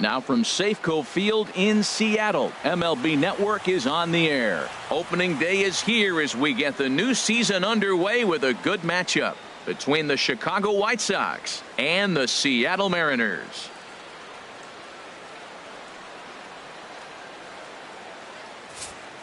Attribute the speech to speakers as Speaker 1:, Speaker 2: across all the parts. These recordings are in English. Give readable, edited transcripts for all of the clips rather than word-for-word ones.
Speaker 1: Now from Safeco Field in Seattle, MLB Network is on the air. Opening day is here as we get the new season underway with a good matchup between the Chicago White Sox and the Seattle Mariners.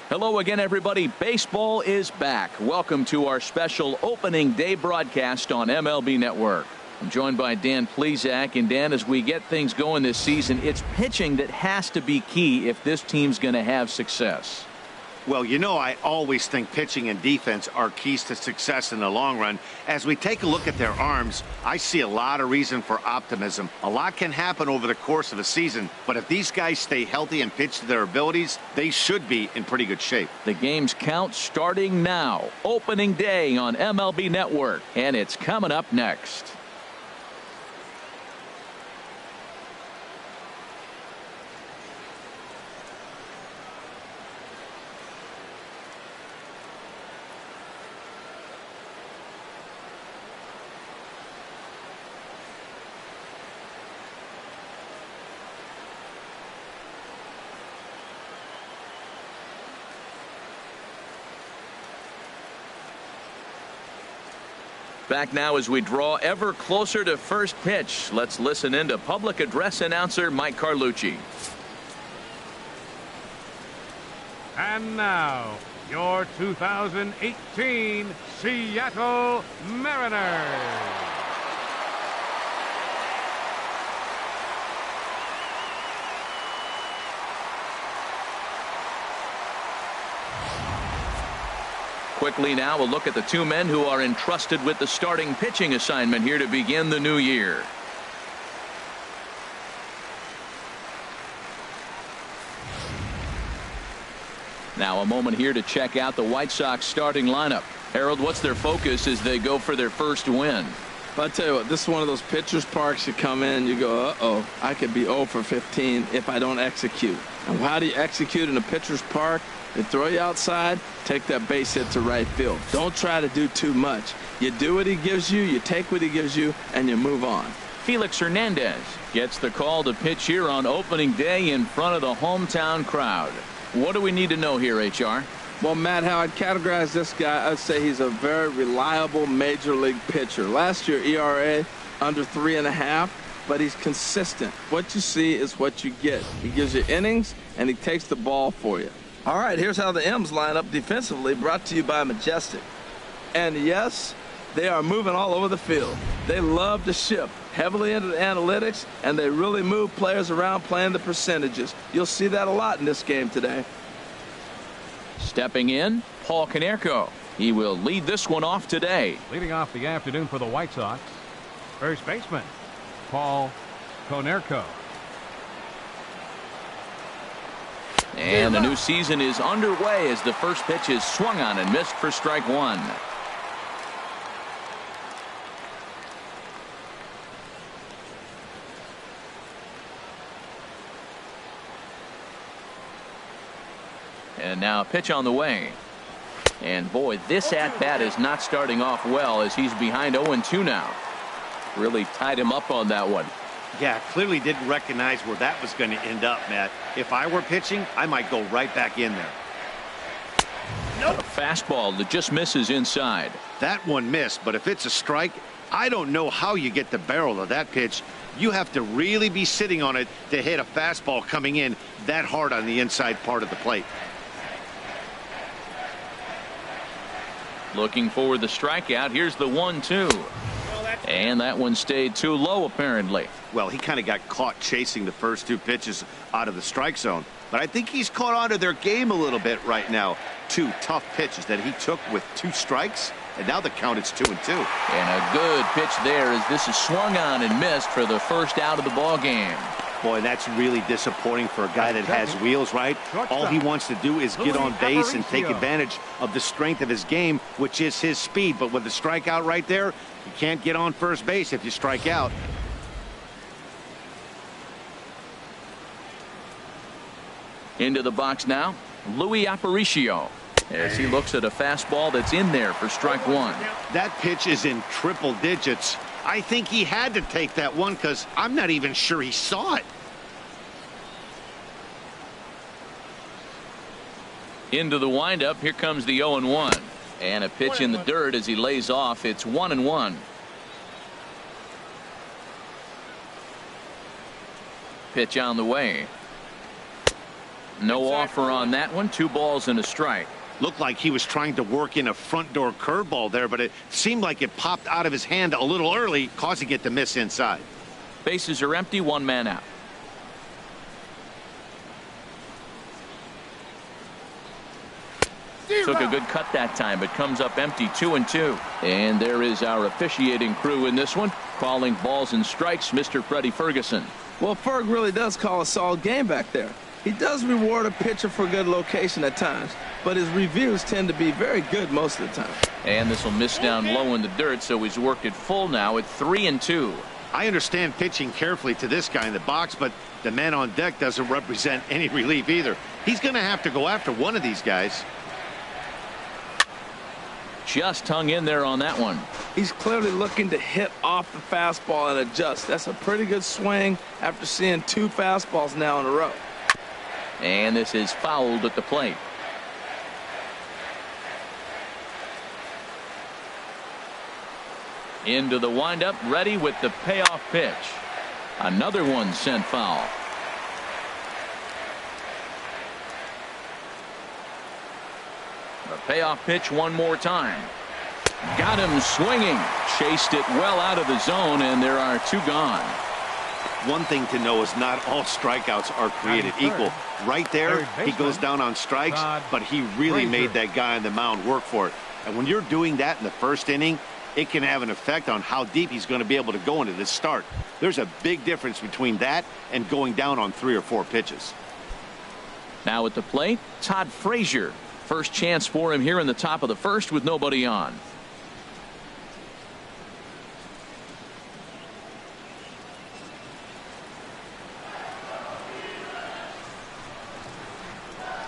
Speaker 1: Hello again, everybody. Baseball is back. Welcome to our special opening day broadcast on MLB Network. I'm joined by Dan Plesac. And Dan, as we get things going this season, it's pitching that has to be key if this team's going to have success.
Speaker 2: Well, you know, I always think pitching and defense are keys to success in the long run. As we take a look at their arms, I see a lot of reason for optimism. A lot can happen over the course of a season, but if these guys stay healthy and pitch to their abilities, they should be in pretty good shape.
Speaker 1: The game's count starting now. Opening day on MLB Network, and it's coming up next. Back now as we draw ever closer to first pitch. Let's listen in to public address announcer Mike Carlucci.
Speaker 3: And now, your 2018 Seattle Mariners.
Speaker 1: Quickly now, a look at the two men who are entrusted with the starting pitching assignment here to begin the new year. Now a moment here to check out the White Sox starting lineup. Harold, what's their focus as they go for their first win?
Speaker 4: But I tell you what, this is one of those pitchers' parks you come in, you go, uh-oh, I could be 0 for 15 if I don't execute. And how do you execute in a pitcher's park? They throw you outside, take that base hit to right field. Don't try to do too much. You do what he gives you, you take what he gives you, and you move on.
Speaker 1: Felix Hernandez gets the call to pitch here on opening day in front of the hometown crowd. What do we need to know here, HR?
Speaker 4: Well, Matt, how I'd categorize this guy, I'd say he's a very reliable major league pitcher. Last year, ERA under 3.5, but he's consistent. What you see is what you get. He gives you innings, and he takes the ball for you. All right, here's how the M's line up defensively, brought to you by Majestic. And yes, they are moving all over the field. They love to shift heavily into the analytics, and they really move players around playing the percentages. You'll see that a lot in this game today.
Speaker 1: Stepping in, Paul Konerko. He will lead this one off today.
Speaker 3: Leading off the afternoon for the White Sox, first baseman, Paul Konerko.
Speaker 1: And the new season is underway as the first pitch is swung on and missed for strike one. And now a pitch on the way. And boy, this at-bat is not starting off well as he's behind 0-2 now. Really tied him up on that one.
Speaker 2: Yeah, clearly didn't recognize where that was going to end up, Matt. If I were pitching, I might go right back in there.
Speaker 1: Nope. A fastball that just misses inside.
Speaker 2: That one missed, but if it's a strike, I don't know how you get the barrel of that pitch. You have to really be sitting on it to hit a fastball coming in that hard on the inside part of the plate.
Speaker 1: Looking for the strikeout. Here's the 1-2. And that one stayed too low, apparently.
Speaker 2: Well, he kind of got caught chasing the first two pitches out of the strike zone. But I think he's caught on to their game a little bit right now. Two tough pitches that he took with 2 strikes, and now the count is 2-2.
Speaker 1: And a good pitch there as this is swung on and missed for the first out of the ball game.
Speaker 2: Boy, that's really disappointing for a guy that has wheels, right? All he wants to do is get on base and take advantage of the strength of his game, which is his speed. But with the strikeout right there, you can't get on first base if you strike out.
Speaker 1: Into the box now, Louis Aparicio, as he looks at a fastball that's in there for strike one.
Speaker 2: That pitch is in triple digits. I think he had to take that one because I'm not even sure he saw it.
Speaker 1: Into the windup. Here comes the 0-1. And a pitch in the dirt as he lays off. It's 1-1. Pitch on the way. No offer on that one. 2 balls and a strike.
Speaker 2: Looked like he was trying to work in a front door curveball there, but it seemed like it popped out of his hand a little early, causing it to miss inside.
Speaker 1: Bases are empty. 1 man out. Took a good cut that time, but comes up empty. 2-2. And there is our officiating crew in this one, calling balls and strikes, Mr. Freddie Ferguson.
Speaker 4: Well, Ferg really does call a solid game back there. He does reward a pitcher for good location at times, but his reviews tend to be very good most of the time.
Speaker 1: And this will miss down low in the dirt, so he's worked it full now at 3-2.
Speaker 2: I understand pitching carefully to this guy in the box, but the man on deck doesn't represent any relief either. He's going to have to go after one of these guys.
Speaker 1: Just hung in there on that one.
Speaker 4: He's clearly looking to hit off the fastball and adjust. That's a pretty good swing after seeing 2 fastballs now in a row.
Speaker 1: And this is fouled at the plate. Into the windup, ready with the payoff pitch. Another one sent foul. The payoff pitch one more time. Got him swinging. Chased it well out of the zone, and there are 2 gone.
Speaker 2: One thing to know is not all strikeouts are created equal. Right there, he goes down on strikes, but he really made that guy on the mound work for it. And when you're doing that in the first inning, it can have an effect on how deep he's going to be able to go into this start. There's a big difference between that and going down on 3 or 4 pitches.
Speaker 1: Now at the plate, Todd Frazier. First chance for him here in the top of the first with nobody on.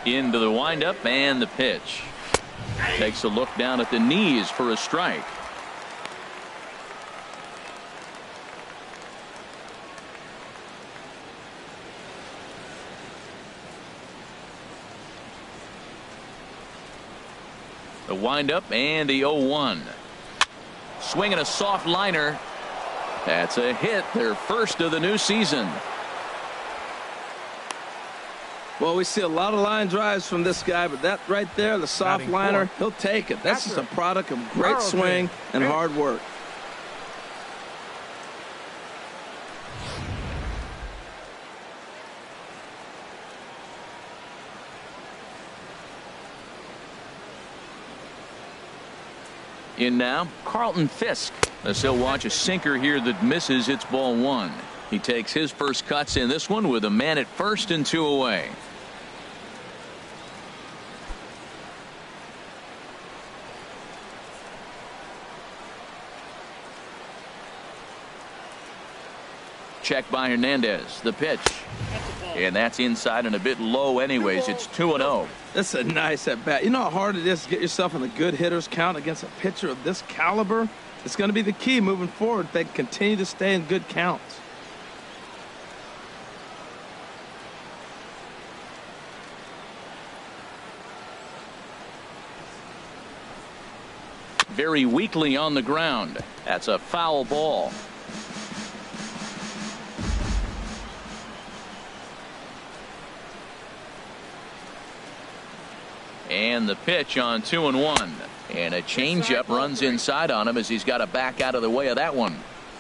Speaker 1: Into the windup and the pitch. Takes a look down at the knees for a strike. The windup and the 0-1. Swinging a soft liner. That's a hit, their first of the new season.
Speaker 4: Well, we see a lot of line drives from this guy, but that right there, the soft liner, he'll take it. That's just a product of great swing and hard work.
Speaker 1: In now, Carlton Fisk. As he'll watch a sinker here that misses. It's ball 1. He takes his first cuts in this one with a man at first and 2 away. Check by Hernandez. The pitch. And that's inside and a bit low anyways. It's 2-0.
Speaker 4: That's a nice at bat. You know how hard it is to get yourself in a good hitter's count against a pitcher of this caliber? It's going to be the key moving forward. They continue to stay in good counts.
Speaker 1: Very weakly on the ground. That's a foul ball. And the pitch on 2-1. And a changeup runs inside on him as he's got to back out of the way of that one.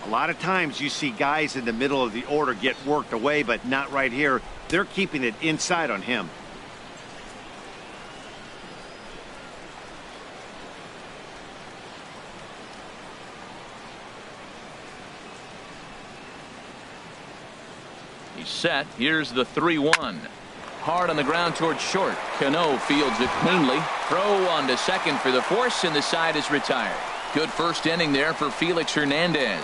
Speaker 2: A lot of times you see guys in the middle of the order get worked away, but not right here. They're keeping it inside on him.
Speaker 1: He's set. Here's the 3-1. Hard on the ground towards short. Cano fields it cleanly. Throw on to second for the force, and the side is retired. Good first inning there for Felix Hernandez.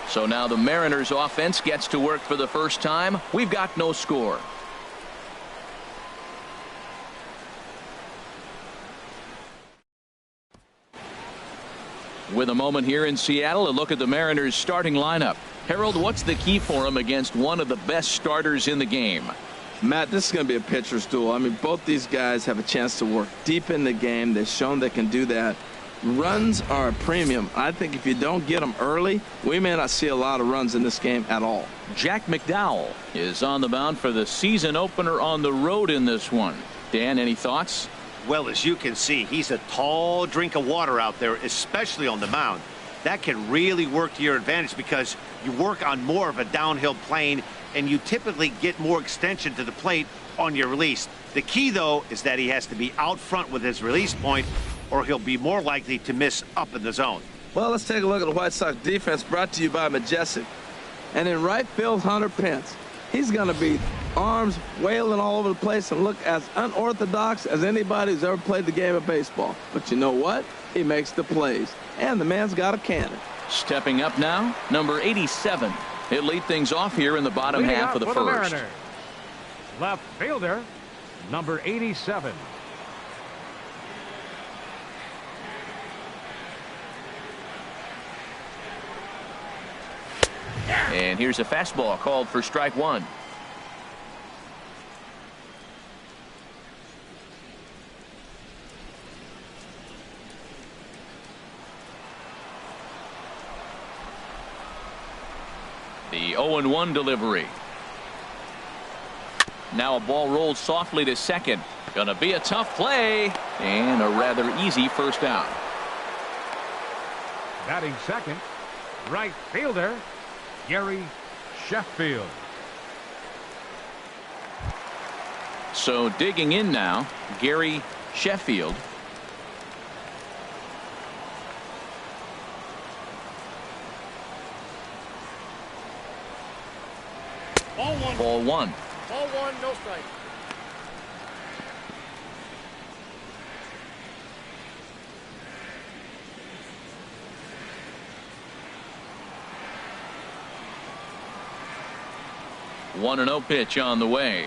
Speaker 1: So now the Mariners offense gets to work for the first time. We've got no score. With a moment here in Seattle, a look at the Mariners starting lineup. Harold, what's the key for them against one of the best starters in the game?
Speaker 4: Matt, this is going to be a pitcher's duel. I mean, both these guys have a chance to work deep in the game. They've shown they can do that. Runs are a premium. I think if you don't get them early, we may not see a lot of runs in this game at all.
Speaker 1: Jack McDowell is on the mound for the season opener on the road in this one. Dan, any thoughts?
Speaker 2: Well, as you can see, he's a tall drink of water out there, especially on the mound. That can really work to your advantage because you work on more of a downhill plane and you typically get more extension to the plate on your release. The key, though, is that he has to be out front with his release point or he'll be more likely to miss up in the zone.
Speaker 4: Well, let's take a look at the White Sox defense brought to you by Majestic. And in right field, Hunter Pence. He's going to be arms wailing all over the place and look as unorthodox as anybody who's ever played the game of baseball. But you know what? He makes the plays. And the man's got a cannon.
Speaker 1: Stepping up now, number 87. He'll lead things off here in the bottom half of the first.
Speaker 3: Left fielder, number 87.
Speaker 1: And here's a fastball called for strike one. The 0-1 delivery. Now a ball rolled softly to second. Gonna be a tough play and a rather easy first out.
Speaker 3: Batting second, right fielder, Gary Sheffield.
Speaker 1: So digging in now, Gary Sheffield.
Speaker 5: Ball one.
Speaker 1: Ball one.
Speaker 5: Ball one, no strike.
Speaker 1: One and 0 pitch on the way.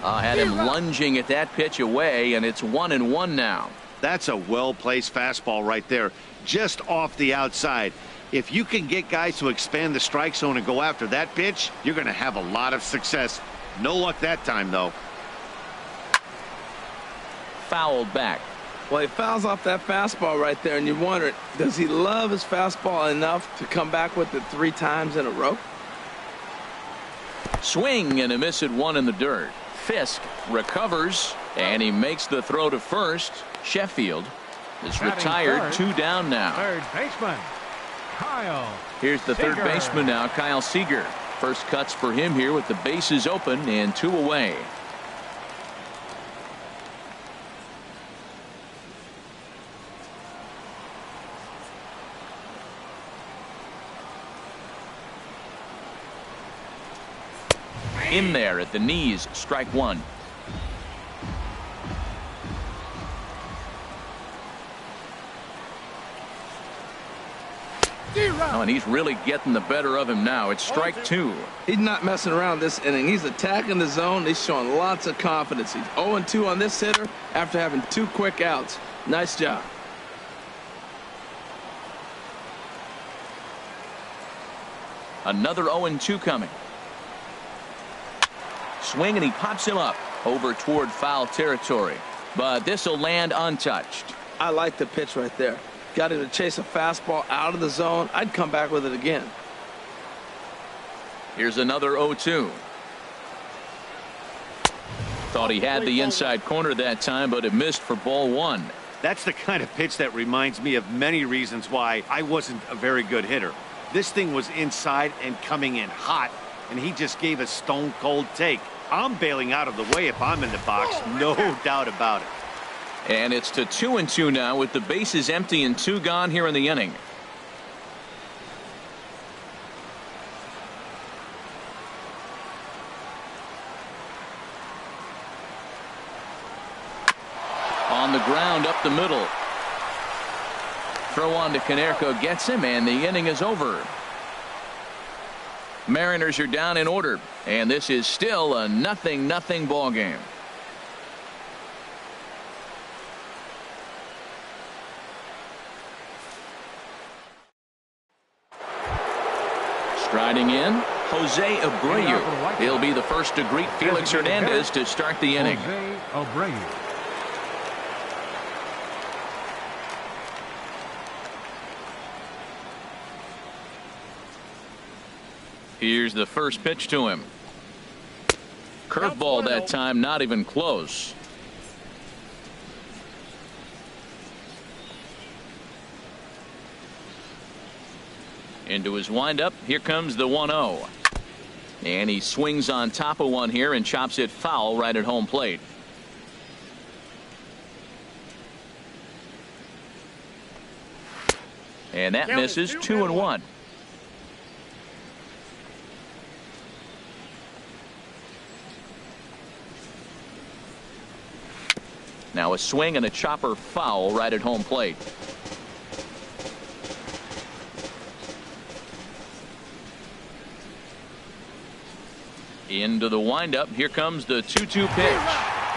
Speaker 1: Had him lunging at that pitch away, and it's 1-1 now.
Speaker 2: That's a well-placed fastball right there, just off the outside. If you can get guys to expand the strike zone and go after that pitch, you're going to have a lot of success. No luck that time, though.
Speaker 1: Fouled back.
Speaker 4: Well, he fouls off that fastball right there, and you wonder, does he love his fastball enough to come back with it 3 times in a row?
Speaker 1: Swing and a miss at one in the dirt. Fisk recovers, and he makes the throw to first. Sheffield is retired, 2 down now.
Speaker 3: Third baseman, Kyle.
Speaker 1: Here's the third
Speaker 3: Seager.
Speaker 1: baseman now, Kyle Seager. First cuts for him here with the bases open and 2 away. In there at the knees, strike one. Oh, and he's really getting the better of him now. It's strike 2.
Speaker 4: He's not messing around this inning. He's attacking the zone. He's showing lots of confidence. He's 0-2 on this hitter after having 2 quick outs. Nice job.
Speaker 1: Another 0-2 coming. Swing, and he pops him up over toward foul territory. But this will land untouched.
Speaker 4: I like the pitch right there. Got him to chase a fastball out of the zone. I'd come back with it again.
Speaker 1: Here's another 0-2. Thought he had the inside corner that time, but it missed for ball one.
Speaker 2: That's the kind of pitch that reminds me of many reasons why I wasn't a very good hitter. This thing was inside and coming in hot, and he just gave a stone-cold take. I'm bailing out of the way if I'm in the box, no doubt about it.
Speaker 1: And it's to 2-2 now with the bases empty and 2 gone here in the inning. On the ground up the middle. Throw on to Konerko, gets him, and the inning is over. Mariners are down in order, and this is still a 0-0 ball game. Striding in, Jose Abreu. He'll be the first to greet Felix Hernandez to start the inning.
Speaker 3: Jose Abreu.
Speaker 1: Here's the first pitch to him. Curveball that time, not even close. Into his windup. Here comes the 1-0. And he swings on top of one here and chops it foul right at home plate. And that misses. 2-1. Now a swing and a chopper foul right at home plate. Into the windup. Here comes the 2-2 pitch.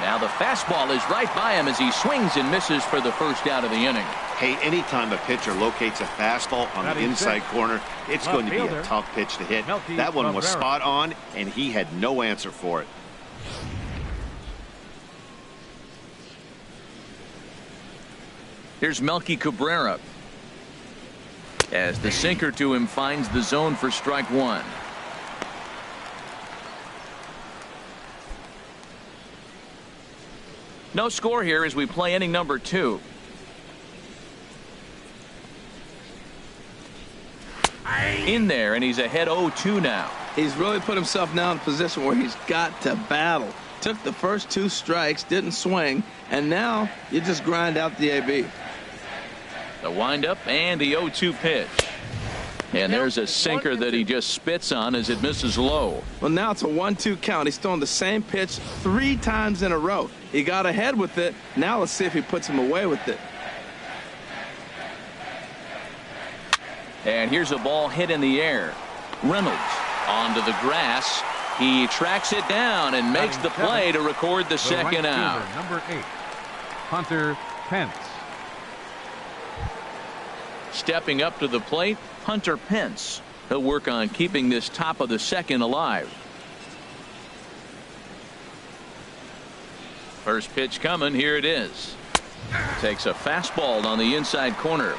Speaker 1: Now the fastball is right by him as he swings and misses for the first out of the inning.
Speaker 2: Hey, anytime a pitcher locates a fastball on the inside corner, it's going to be a tough pitch to hit. That one was spot on, and he had no answer for it.
Speaker 1: Here's Melky Cabrera. As the sinker to him finds the zone for strike one. No score here as we play inning number 2. In there, and he's ahead 0-2 now.
Speaker 4: He's really put himself now in a position where he's got to battle. Took the first 2 strikes, didn't swing, and now you just grind out the AB.
Speaker 1: The windup and the 0-2 pitch. And there's a sinker that he just spits on as it misses low.
Speaker 4: Well, now it's a 1-2 count. He's throwing the same pitch 3 times in a row. He got ahead with it. Now let's see if he puts him away with it.
Speaker 1: And here's a ball hit in the air. Reynolds onto the grass. He tracks it down and makes the play to record the second out.
Speaker 3: Number 8, Hunter Pence.
Speaker 1: Stepping up to the plate, Hunter Pence. He'll work on keeping this top of the second alive. First pitch coming. Here it is. Takes a fastball on the inside corner.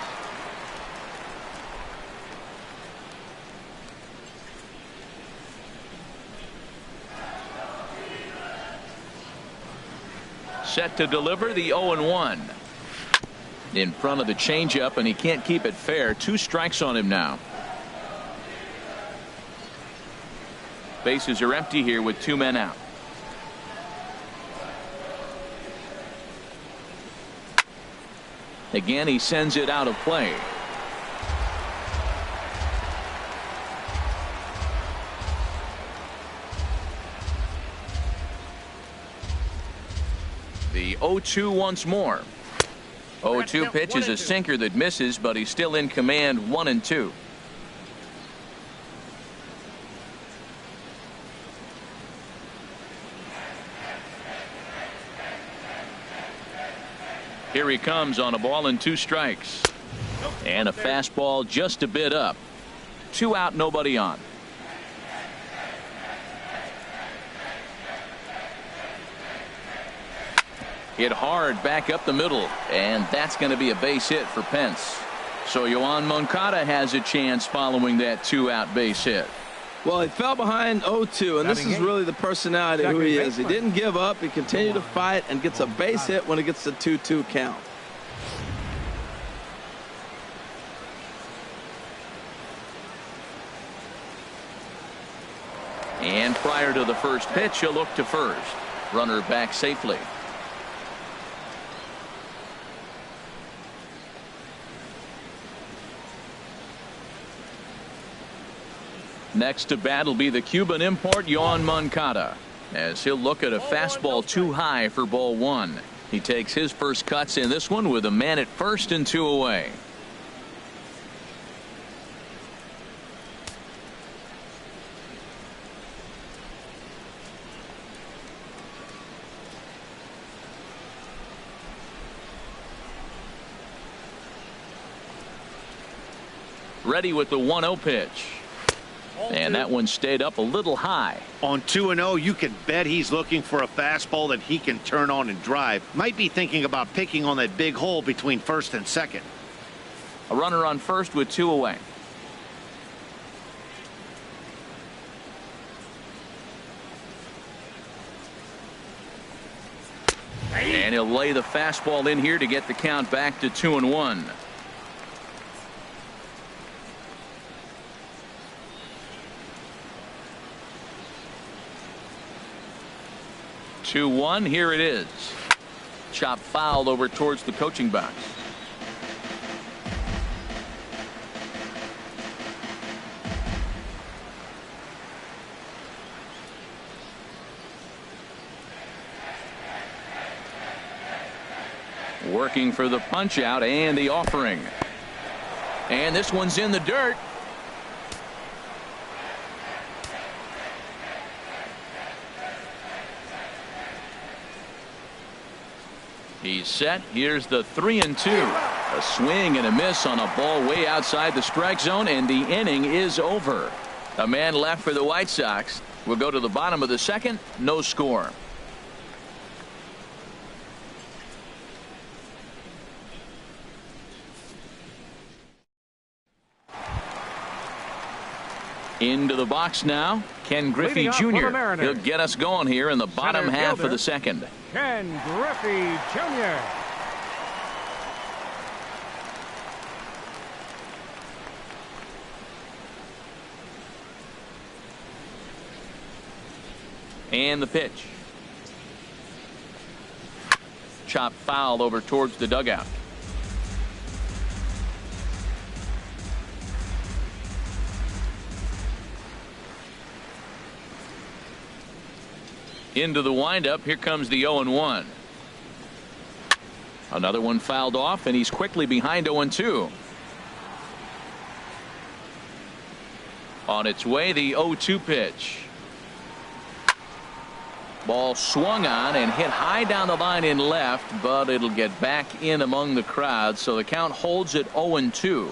Speaker 1: Set to deliver the 0-1. In front of the changeup, and he can't keep it fair. 2 strikes on him now. Bases are empty here with 2 men out. Again, he sends it out of play. The 0-2 once more. 0-2 pitch is a sinker that misses, but he's still in command. 1-2. Here he comes on a ball and 2 strikes. And a fastball just a bit up. 2 out, nobody on. Hit hard back up the middle, and that's going to be a base hit for Pence. So Yoan Moncada has a chance following that 2-out base hit.
Speaker 4: Well, he fell behind 0-2, and this is really the personality of who he is. He didn't give up. He continued to fight and gets a base hit when it gets the 2-2 count.
Speaker 1: And prior to the first pitch, he'll look to first. Runner back safely. Next to bat will be the Cuban import Yoan Moncada, as he'll look at a fastball too high for ball 1. He takes his first cuts in this one with a man at first and 2 away. Ready with the 1-0 pitch. And that one stayed up a little high.
Speaker 2: On 2-0, you can bet he's looking for a fastball that he can turn on and drive. Might be thinking about picking on that big hole between first and second.
Speaker 1: A runner on first with 2 away. And he'll lay the fastball in here to get the count back to 2-1. 2-1. Here it is. Chop foul over towards the coaching box. Working for the punch out and the offering. And this one's in the dirt. He's set. Here's the 3-2. A swing and a miss on a ball way outside the strike zone, and the inning is over. A man left for the White Sox. We'll go to the bottom of the second. No score. Into the box now, Ken Griffey Jr. He'll get us going here in the bottom half of the second.
Speaker 3: Ken Griffey Jr.
Speaker 1: And the pitch. Chop foul over towards the dugout. Into the windup. Here comes the 0-1. Another one fouled off, and he's quickly behind 0-2. On its way, the 0-2 pitch. Ball swung on and hit high down the line in left, but it'll get back in among the crowd, so the count holds at 0-2.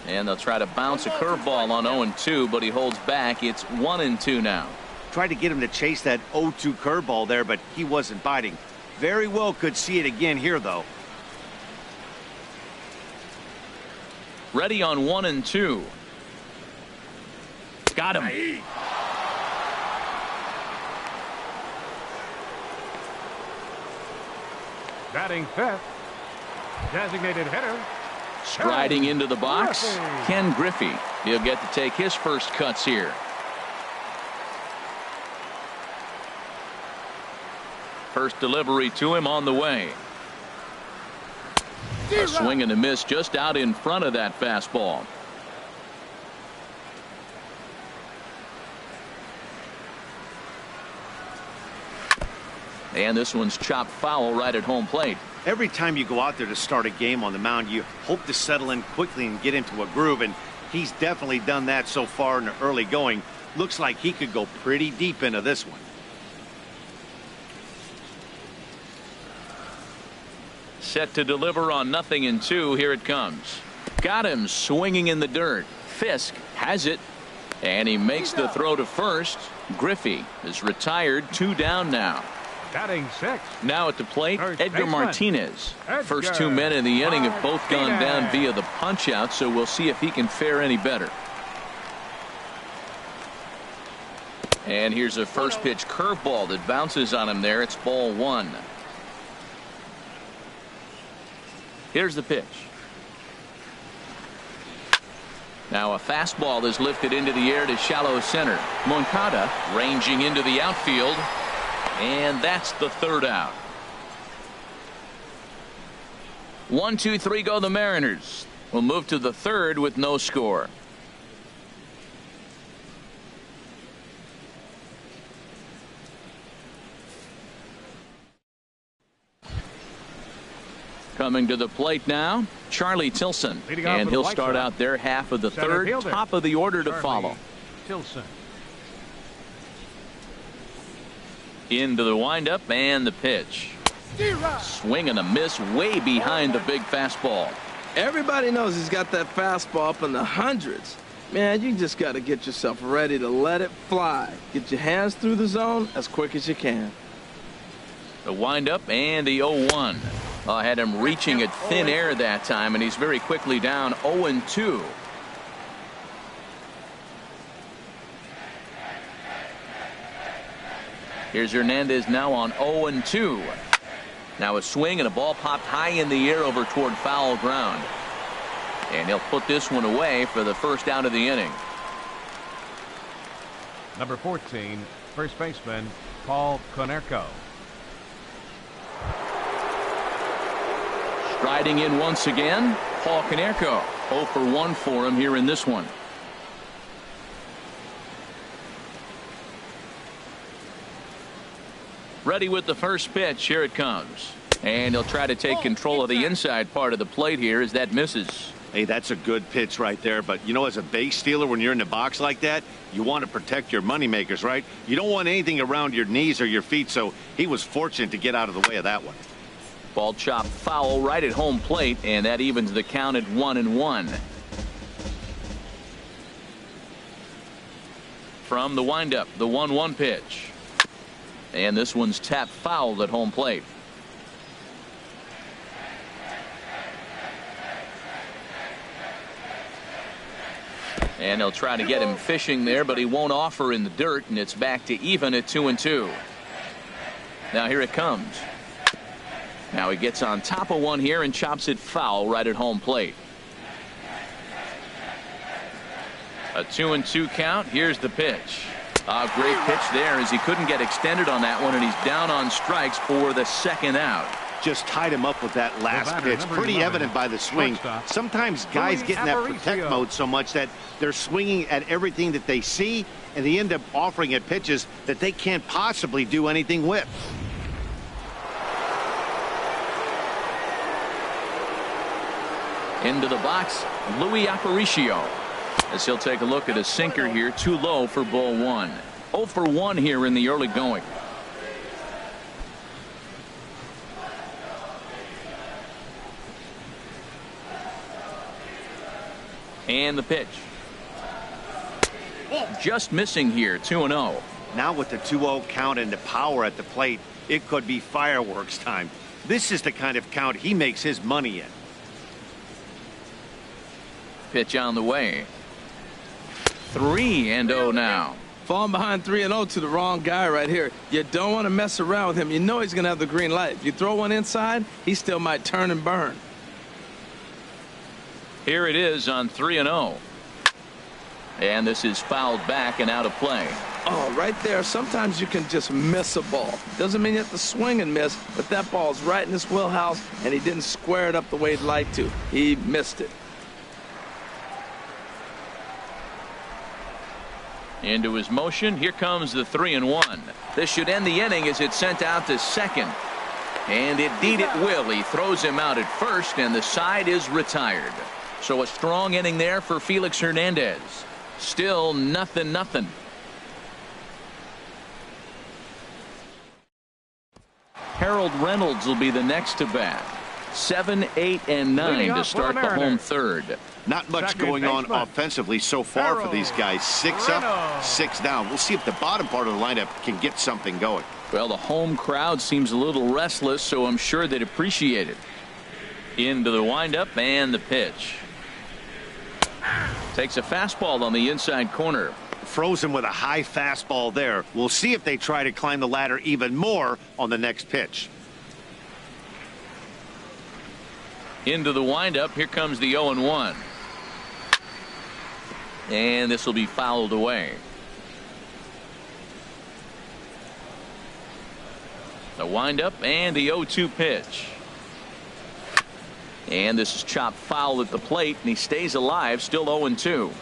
Speaker 1: And they'll try to bounce a curveball on 0-2, but he holds back. It's 1-2 now.
Speaker 2: Tried to get him to chase that 0-2 curveball there, but he wasn't biting. Very well could see it again here, though.
Speaker 1: Ready on 1-2. Got him.
Speaker 3: Batting fifth, designated hitter.
Speaker 1: Striding into the box, Ken Griffey. He'll get to take his first cuts here. First delivery to him on the way. A swing and a miss just out in front of that fastball. And this one's chopped foul right at home plate.
Speaker 2: Every time you go out there to start a game on the mound, you hope to settle in quickly and get into a groove, and he's definitely done that so far in the early going. Looks like he could go pretty deep into this one.
Speaker 1: Set to deliver on 0-2. Here it comes. Got him swinging in the dirt. Fisk has it, and he makes the throw to first. Griffey is retired. 2 down now.
Speaker 3: Batting sixth.
Speaker 1: Now at the plate, Edgar Martinez.
Speaker 3: Edgar
Speaker 1: First 2 men in the inning have both gone down via the punch out, so we'll see if he can fare any better. And here's a first pitch curveball that bounces on him there. It's ball 1. Here's the pitch. Now a fastball is lifted into the air to shallow center. Moncada ranging into the outfield. And that's the 3rd out. 1, 2, 3 go the Mariners. We'll move to the 3rd with no score. Coming to the plate now, Charlie Tilson. And he'll start out their half of the 3rd. Top of the order to follow.
Speaker 3: Tilson.
Speaker 1: Into the windup and the pitch. Swing and a miss way behind the big fastball.
Speaker 4: Everybody knows he's got that fastball up in the hundreds. Man, you just got to get yourself ready to let it fly. Get your hands through the zone as quick as you can.
Speaker 1: The windup and the 0-1. Had him reaching at thin air that time, and he's very quickly down 0-2. Here's Hernandez now on 0-2. Now a swing and a ball popped high in the air over toward foul ground. And he'll put this one away for the first out of the inning.
Speaker 3: Number 14, first baseman, Paul Konerko.
Speaker 1: Striding in once again, Paul Konerko. 0 for 1 for him here in this one. Ready with the first pitch. Here it comes. And he'll try to take control of the inside part of the plate here as that misses.
Speaker 2: Hey, that's a good pitch right there. But, you know, as a base stealer, when you're in the box like that, you want to protect your moneymakers, right? You don't want anything around your knees or your feet, so he was fortunate to get out of the way of that one.
Speaker 1: Ball chopped foul right at home plate, and that evens the count at 1-1. From the windup, the 1-1 pitch. And this one's tapped foul at home plate. And they'll try to get him fishing there, but he won't offer in the dirt, and it's back to even at 2-2. Now here it comes. Now he gets on top of one here and chops it foul right at home plate. A 2-2 count. Here's the pitch. A great pitch there as he couldn't get extended on that one, and he's down on strikes for the second out.
Speaker 2: Just tied him up with that last pitch. Pretty evident by the swing. Sometimes guys get in that protect mode so much that they're swinging at everything that they see, and they end up offering at pitches that they can't possibly do anything with.
Speaker 1: Into the box, Louis Aparicio. As he'll take a look at a sinker here, too low for ball one. 0 for 1 here in the early going. And the pitch. Just missing here, 2-0.
Speaker 2: Now with the 2-0 count and the power at the plate, it could be fireworks time. This is the kind of count he makes his money in.
Speaker 1: Pitch on the way. 3-0 now.
Speaker 4: Falling behind 3-0 to the wrong guy right here. You don't want to mess around with him. You know he's going to have the green light. If you throw one inside, he still might turn and burn.
Speaker 1: Here it is on 3-0. And this is fouled back and out of play.
Speaker 4: Oh, right there. Sometimes you can just miss a ball. Doesn't mean you have to swing and miss, but that ball's right in his wheelhouse, and he didn't square it up the way he'd like to. He missed it.
Speaker 1: Into his motion. Here comes the 3-1. This should end the inning as it's sent out to second. And indeed it will. He throws him out at first, and the side is retired. So a strong inning there for Felix Hernandez. Still 0-0. Harold Reynolds will be the next to bat. 7, 8, and 9 to start the home third.
Speaker 2: Not much going on offensively so far for these guys. 6 up, 6 down. We'll see if the bottom part of the lineup can get something going.
Speaker 1: Well, the home crowd seems a little restless, so I'm sure they'd appreciate it. Into the windup and the pitch. Takes a fastball on the inside corner.
Speaker 2: Frozen with a high fastball there. We'll see if they try to climb the ladder even more on the next pitch.
Speaker 1: Into the windup. Here comes the 0-1. And this will be fouled away. The windup and the 0-2 pitch. And this is chopped foul at the plate, and he stays alive, still 0-2.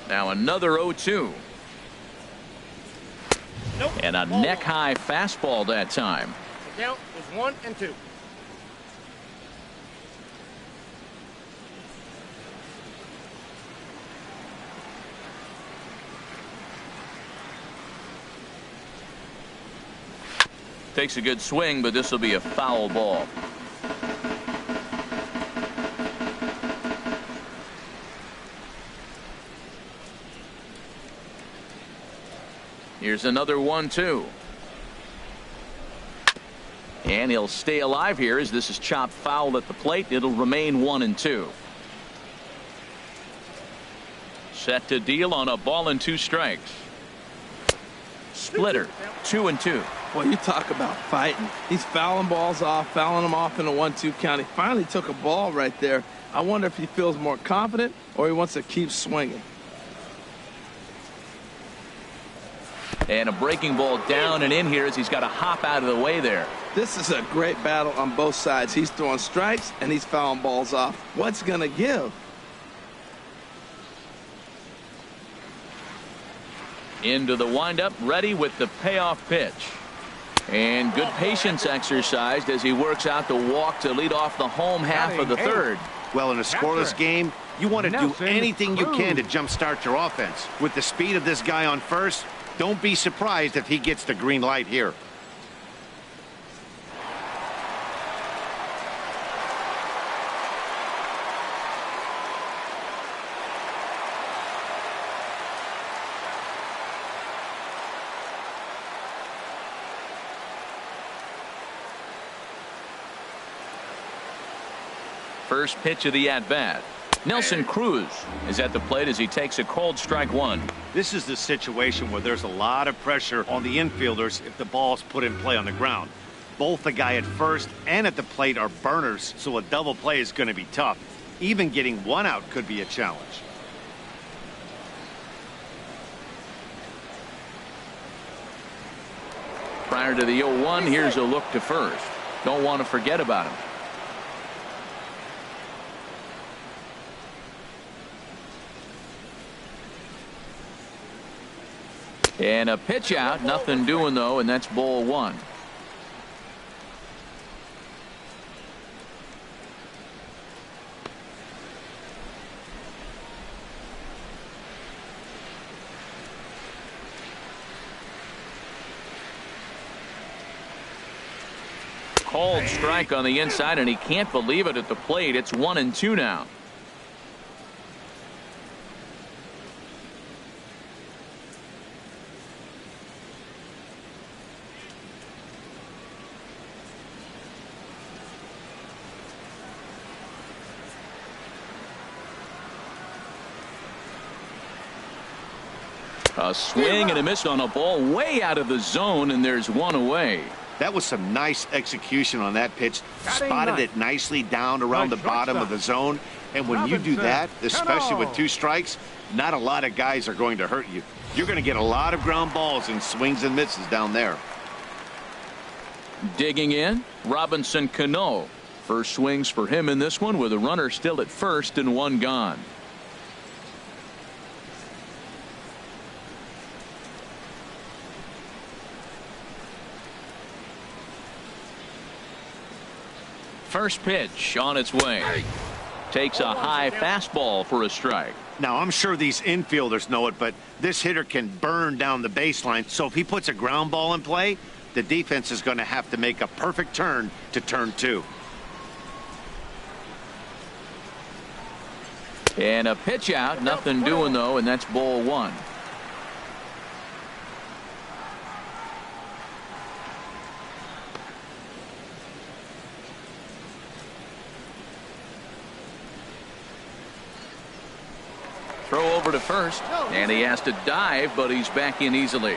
Speaker 1: Now another 0-2.
Speaker 5: Nope.
Speaker 1: And a neck-high fastball that time.
Speaker 5: The count is 1-2.
Speaker 1: Takes a good swing, but this will be a foul ball. Here's another 1-2. And he'll stay alive here as this is chopped foul at the plate. It'll remain 1-2. Set to deal on a ball and 2 strikes. Splitter, 2-2.
Speaker 4: Boy, you talk about fighting. He's fouling balls off, fouling them off in the 1-2 count. He finally took a ball right there. I wonder if he feels more confident or he wants to keep swinging.
Speaker 1: And a breaking ball down and in here as he's got to hop out of the way there.
Speaker 4: This is a great battle on both sides. He's throwing strikes and he's fouling balls off. What's going to give?
Speaker 1: Into the windup, ready with the payoff pitch. And good patience exercised as he works out the walk to lead off the home half of the third.
Speaker 2: Well, in a scoreless game, you want to do anything you can to jumpstart your offense. With the speed of this guy on first, don't be surprised if he gets the green light here.
Speaker 1: First pitch of the at-bat. Nelson Cruz is at the plate as he takes a cold strike 1.
Speaker 2: This is the situation where there's a lot of pressure on the infielders if the ball's put in play on the ground. Both the guy at first and at the plate are burners, so a double play is going to be tough. Even getting 1 out could be a challenge.
Speaker 1: Prior to the 0-1, here's a look to first. Don't want to forget about him. And a pitch out, nothing doing though, and that's ball 1. Called strike on the inside, and he can't believe it at the plate. It's 1-2 now. A swing and a miss on a ball way out of the zone, and there's 1 away.
Speaker 2: That was some nice execution on that pitch. Spotted it nicely down around the bottom of the zone. And when you do that, especially with 2 strikes, not a lot of guys are going to hurt you. You're going to get a lot of ground balls and swings and misses down there.
Speaker 1: Digging in, Robinson Cano. First swings for him in this one with a runner still at first and 1 gone. First pitch on its way. Takes a high fastball for a strike.
Speaker 2: Now, I'm sure these infielders know it, but this hitter can burn down the baseline. So if he puts a ground ball in play, the defense is going to have to make a perfect turn to turn 2.
Speaker 1: And a pitch out, nothing doing though, and that's ball 1. Throw over to first, and he has to dive, but he's back in easily.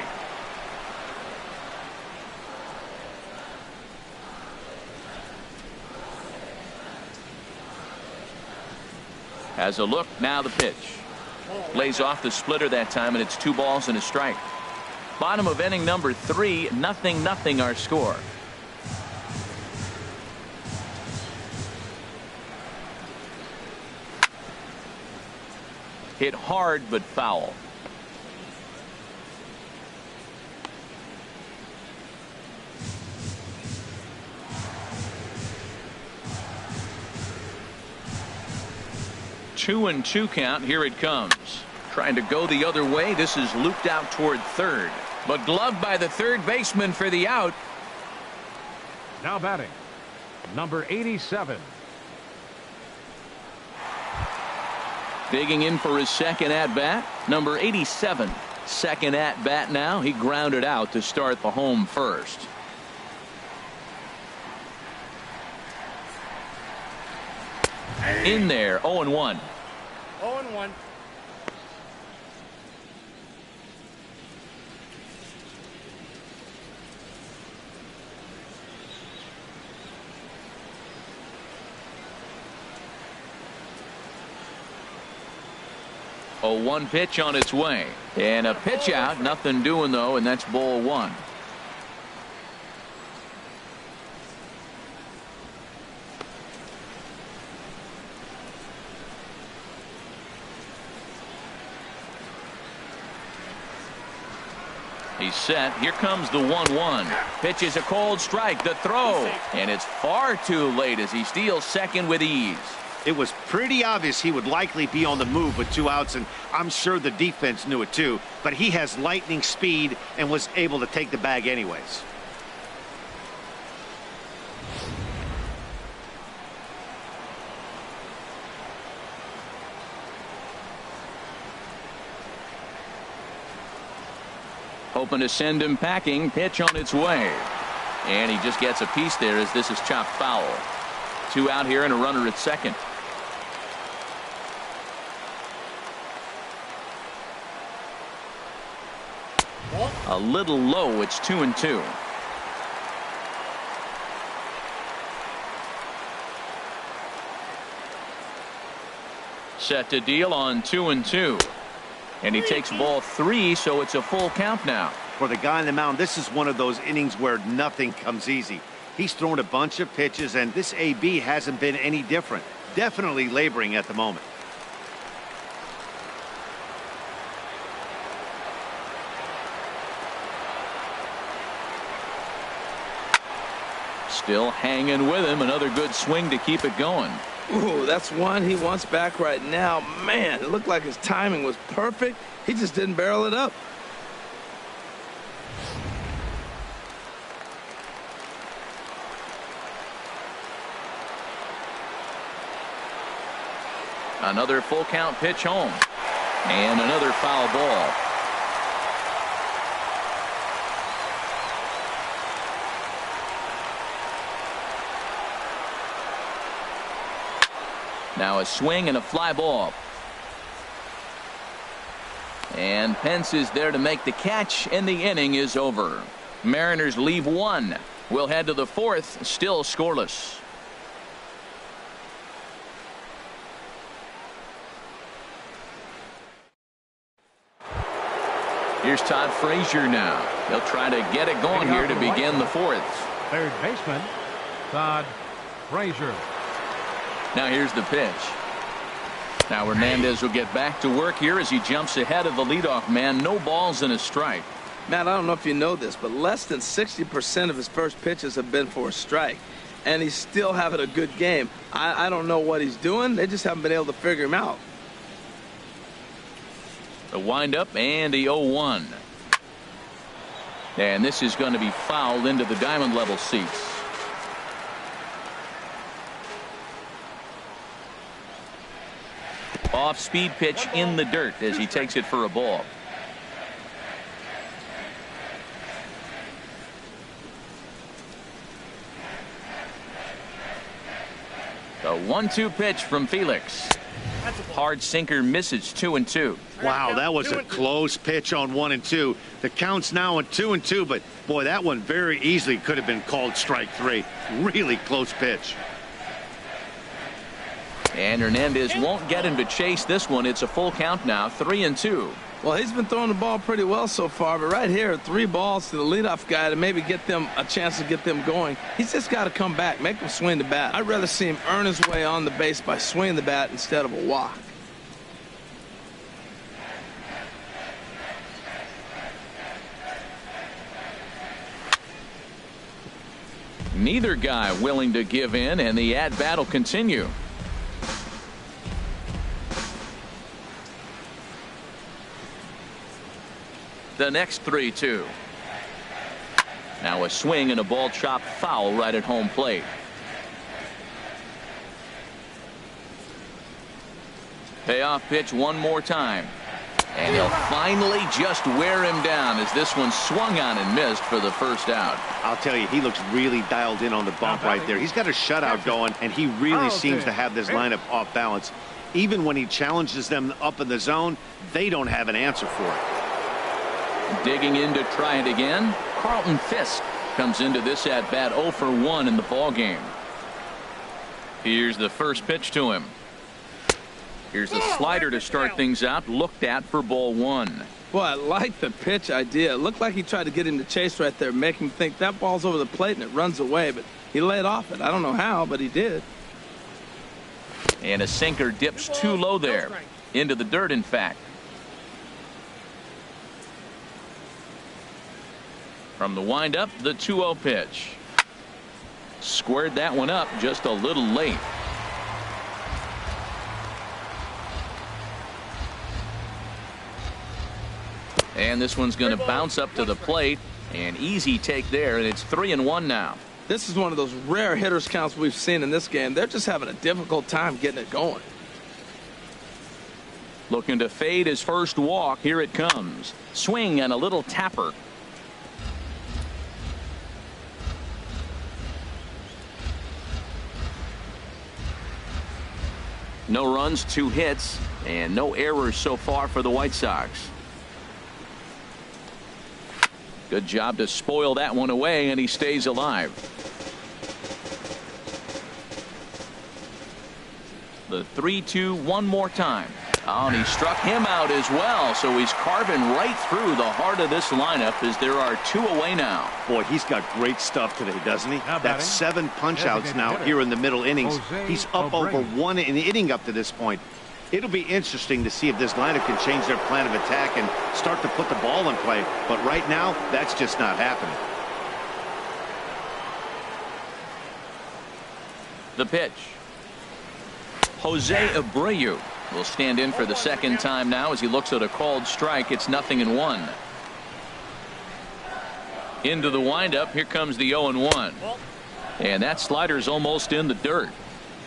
Speaker 1: Has a look, now the pitch. Lays off the splitter that time, and it's 2 balls and a strike. Bottom of inning number 3, 0-0 our score. Hit hard but foul. Two and 2 count. Here it comes. Trying to go the other way. This is looped out toward third, but gloved by the third baseman for the out.
Speaker 3: Now batting, number 87.
Speaker 1: Digging in for his second at bat, number 87. Second at bat now. He grounded out to start the home first. In there, 0-1.
Speaker 5: 0-1.
Speaker 1: A 1 pitch on its way. And a pitch out. Nothing doing, though, and that's ball 1. He's set. Here comes the 1-1. Pitch is a cold strike. The throw. And it's far too late as he steals second with ease.
Speaker 2: It was pretty obvious he would likely be on the move with 2 outs, and I'm sure the defense knew it too. But he has lightning speed and was able to take the bag anyways.
Speaker 1: Hoping to send him packing. Pitch on its way. And he just gets a piece there as this is chopped foul. 2 out here and a runner at second. A little low. It's 2-2. Set to deal on 2-2. And he takes ball 3, so it's a full count now.
Speaker 2: For the guy on the mound, this is one of those innings where nothing comes easy. He's thrown a bunch of pitches, and this AB hasn't been any different. Definitely laboring at the moment.
Speaker 1: Still hanging with him. Another good swing to keep it going.
Speaker 4: Ooh, that's one he wants back right now. Man, it looked like his timing was perfect. He just didn't barrel it up.
Speaker 1: Another full count pitch home. And another foul ball. Now a swing and a fly ball. And Pence is there to make the catch, and the inning is over. Mariners leave 1. We'll head to the 4th, still scoreless. Here's Todd Frazier now. He'll try to get it going here to begin the 4th.
Speaker 3: Third baseman, Todd Frazier.
Speaker 1: Now here's the pitch. Now Hernandez will get back to work here as he jumps ahead of the leadoff man. No balls and a strike.
Speaker 4: Matt, I don't know if you know this, but less than 60% of his first pitches have been for a strike. And he's still having a good game. I don't know what he's doing. They just haven't been able to figure him out.
Speaker 1: The windup and the 0-1. And this is going to be fouled into the diamond level seats. Off speed pitch in the dirt as he takes it for a ball. The 1-2 pitch from Felix. Hard sinker misses. 2-2.
Speaker 2: Wow, that was a close pitch on 1 and 2. The count's now at 2-2, but boy, that one very easily could have been called strike 3. Really close pitch.
Speaker 1: And Hernandez won't get him to chase this one. It's a full count now. 3-2.
Speaker 4: Well, he's been throwing the ball pretty well so far, but right here, 3 balls to the leadoff guy to maybe get them a chance to get them going. He's just got to come back, make him swing the bat. I'd rather see him earn his way on the base by swinging the bat instead of a walk.
Speaker 1: Neither guy willing to give in, and the at-bat will continue. The next 3-2. Now a swing and a ball chopped foul right at home plate. Payoff pitch one more time. And he'll finally just wear him down as this one swung on and missed for the first out.
Speaker 2: I'll tell you, he looks really dialed in on the bump right there. He's got a shutout going, and he really seems to have this lineup off balance. Even when he challenges them up in the zone, they don't have an answer for it.
Speaker 1: Digging in to try it again, Carlton Fisk comes into this at-bat 0 for 1 in the ballgame. Here's the first pitch to him. Here's the slider to start things out, looked at for ball 1.
Speaker 4: Boy, I like the pitch idea. It looked like he tried to get him to chase right there, make him think that ball's over the plate and it runs away, but he laid off it. I don't know how, but he did.
Speaker 1: And a sinker dips too low there. Into the dirt, in fact. From the windup, the 2-0 pitch. Squared that one up just a little late. And this one's going to bounce up to the plate. An easy take there, and it's 3-1 now.
Speaker 4: This is one of those rare hitters counts we've seen in this game. They're just having a difficult time getting it going.
Speaker 1: Looking to fade his first walk. Here it comes. Swing and a little tapper. No runs, 2 hits, and no errors so far for the White Sox. Good job to spoil that one away, and he stays alive. The 3-2 one more time. Oh, and he struck him out as well, so he's carving right through the heart of this lineup as there are 2 away now.
Speaker 2: Boy, he's got great stuff today, doesn't he? That's 7 punch-outs now here in the middle innings. He's up over 1 inning up to this point. It'll be interesting to see if this lineup can change their plan of attack and start to put the ball in play. But right now, that's just not happening.
Speaker 1: The pitch. Jose Abreu will stand in for the second time now as he looks at a called strike. It's 0-1. Into the windup. Here comes the 0-1. And that slider's almost in the dirt.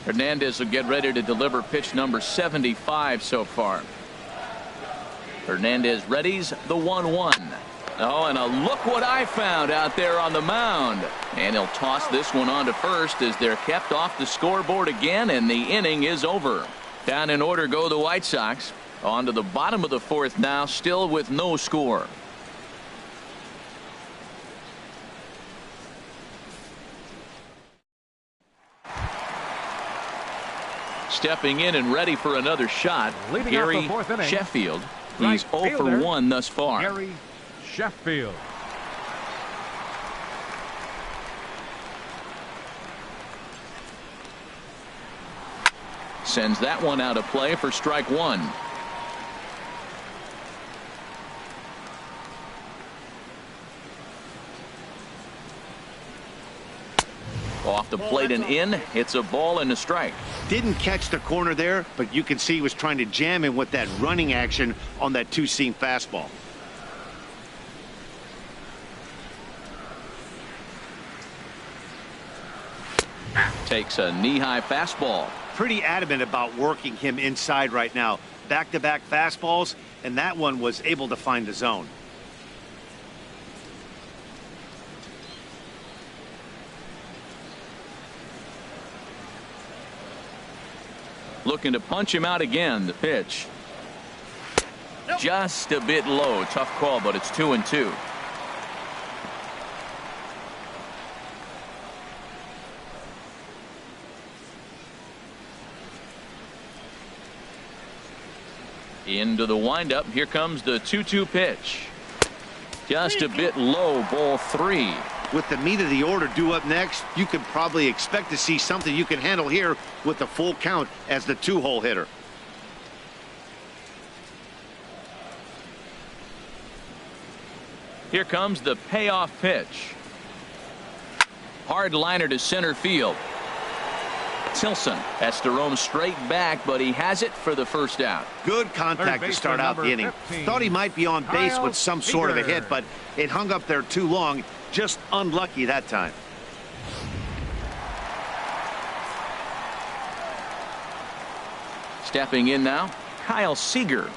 Speaker 1: Hernandez will get ready to deliver pitch number 75 so far. Hernandez readies the 1-1. Oh, and a look what I found out there on the mound. And he'll toss this one on to first as they're kept off the scoreboard again, and the inning is over. Down in order go the White Sox. On to the bottom of the 4th now, still with no score. Stepping in and ready for another shot,
Speaker 3: Leading
Speaker 1: Gary
Speaker 3: off the 4th inning,
Speaker 1: Sheffield.
Speaker 3: right
Speaker 1: He's 0 for
Speaker 3: fielder,
Speaker 1: 1 thus far.
Speaker 3: Gary Sheffield.
Speaker 1: Sends that one out of play for strike 1. Off the plate and in. It's a ball and a strike.
Speaker 2: Didn't catch the corner there, but you can see he was trying to jam him with that running action on that 2-seam fastball.
Speaker 1: Takes a knee-high fastball.
Speaker 2: Pretty adamant about working him inside right now. Back-to-back fastballs, and that one was able to find the zone.
Speaker 1: Looking to punch him out again. The pitch. Just a bit low. Tough call, but it's 2-2. Into the windup. Here comes the 2-2 pitch. Just a bit low. Ball 3.
Speaker 2: With the meat of the order due up next, you could probably expect to see something you can handle here with the full count as the 2-hole hitter.
Speaker 1: Here comes the payoff pitch. Hard liner to center field. Tilson has to roam straight back, but he has it for the first out.
Speaker 2: Good contact to start out the inning.
Speaker 3: 15,
Speaker 2: Thought he might be on base with some sort of a hit, but it hung up there too long. Just unlucky that time.
Speaker 1: Stepping in now, Kyle Seager.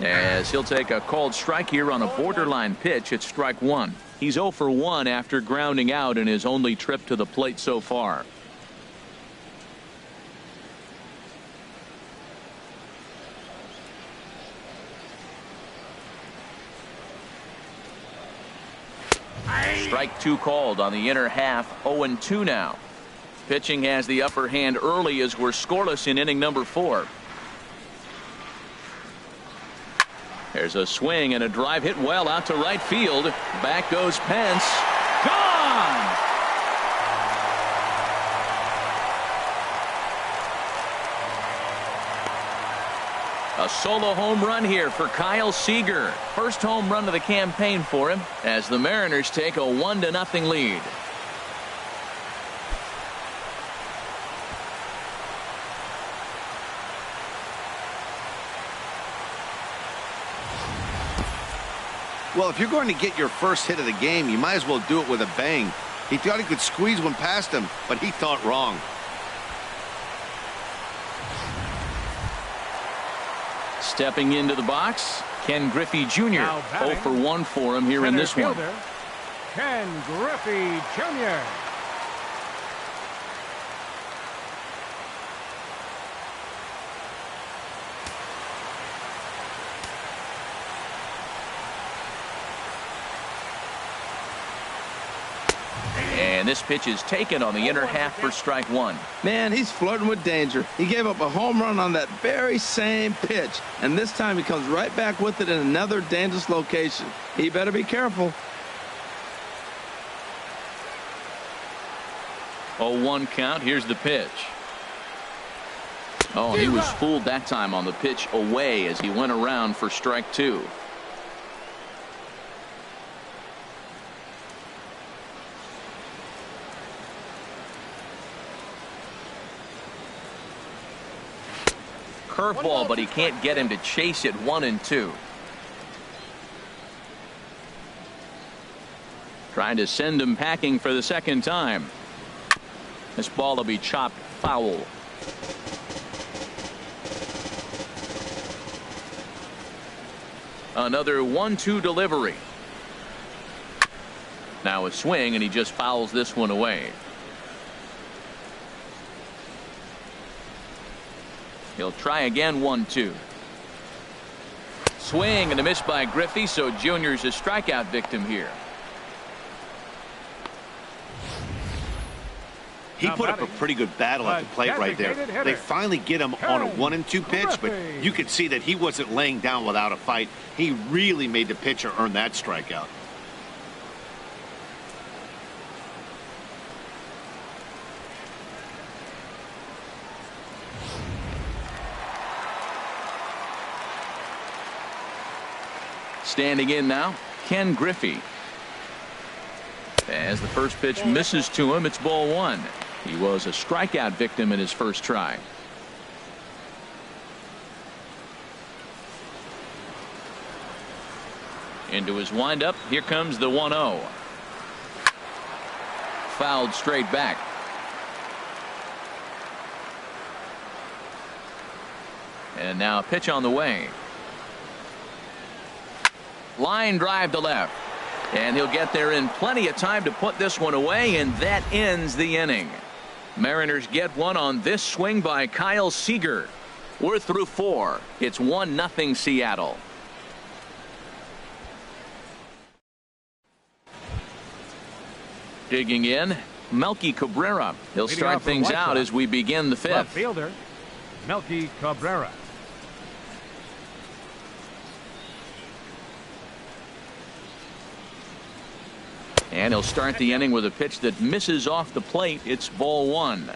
Speaker 1: As he'll take a called strike here on a borderline pitch at strike one. He's 0 for 1 after grounding out in his only trip to the plate so far. Strike two called on the inner half. 0-2 now. Pitching has the upper hand early as we're scoreless in inning number 4. There's a swing and a drive hit well out to right field. Back goes Pence. Gone! A solo home run here for Kyle Seager. First home run of the campaign for him as the Mariners take a 1-0 lead.
Speaker 2: Well, if you're going to get your first hit of the game, you might as well do it with a bang. He thought he could squeeze one past him, but he thought wrong.
Speaker 1: Stepping into the box, Ken Griffey Jr. 0 for 1 for him here in this one.
Speaker 3: Ken Griffey Jr.
Speaker 1: And this pitch is taken on the inner half for strike one.
Speaker 4: Man, he's flirting with danger. He gave up a home run on that very same pitch, and this time he comes right back with it in another dangerous location. He better be careful.
Speaker 1: 0-1 count. Here's the pitch. Oh, he was fooled that time on the pitch away as he went around for strike two. Curveball, but he can't get him to chase it. 1-2. Trying to send him packing for the second time. This ball will be chopped foul. Another 1-2 delivery. Now a swing, and he just fouls this one away. He'll try again. 1-2. Swing and a miss by Griffey, so Junior's a strikeout victim here.
Speaker 2: He put up a pretty good battle at the plate right there. They finally get him on a 1-2 pitch, but you could see that he wasn't laying down without a fight. He really made the pitcher earn that strikeout.
Speaker 1: Standing in now, Ken Griffey. As the first pitch misses to him, it's ball one. He was a strikeout victim in his first try. Into his windup. Here comes the 1-0. Fouled straight back. And now a pitch on the way. Line drive to left. And he'll get there in plenty of time to put this one away, and that ends the inning. Mariners get one on this swing by Kyle Seager. We're through 4. It's 1-0 Seattle. Digging in, Melky Cabrera. He'll start things out as we begin the 5th.
Speaker 3: Left fielder, Melky Cabrera.
Speaker 1: And he'll start the inning with a pitch that misses off the plate. It's ball one.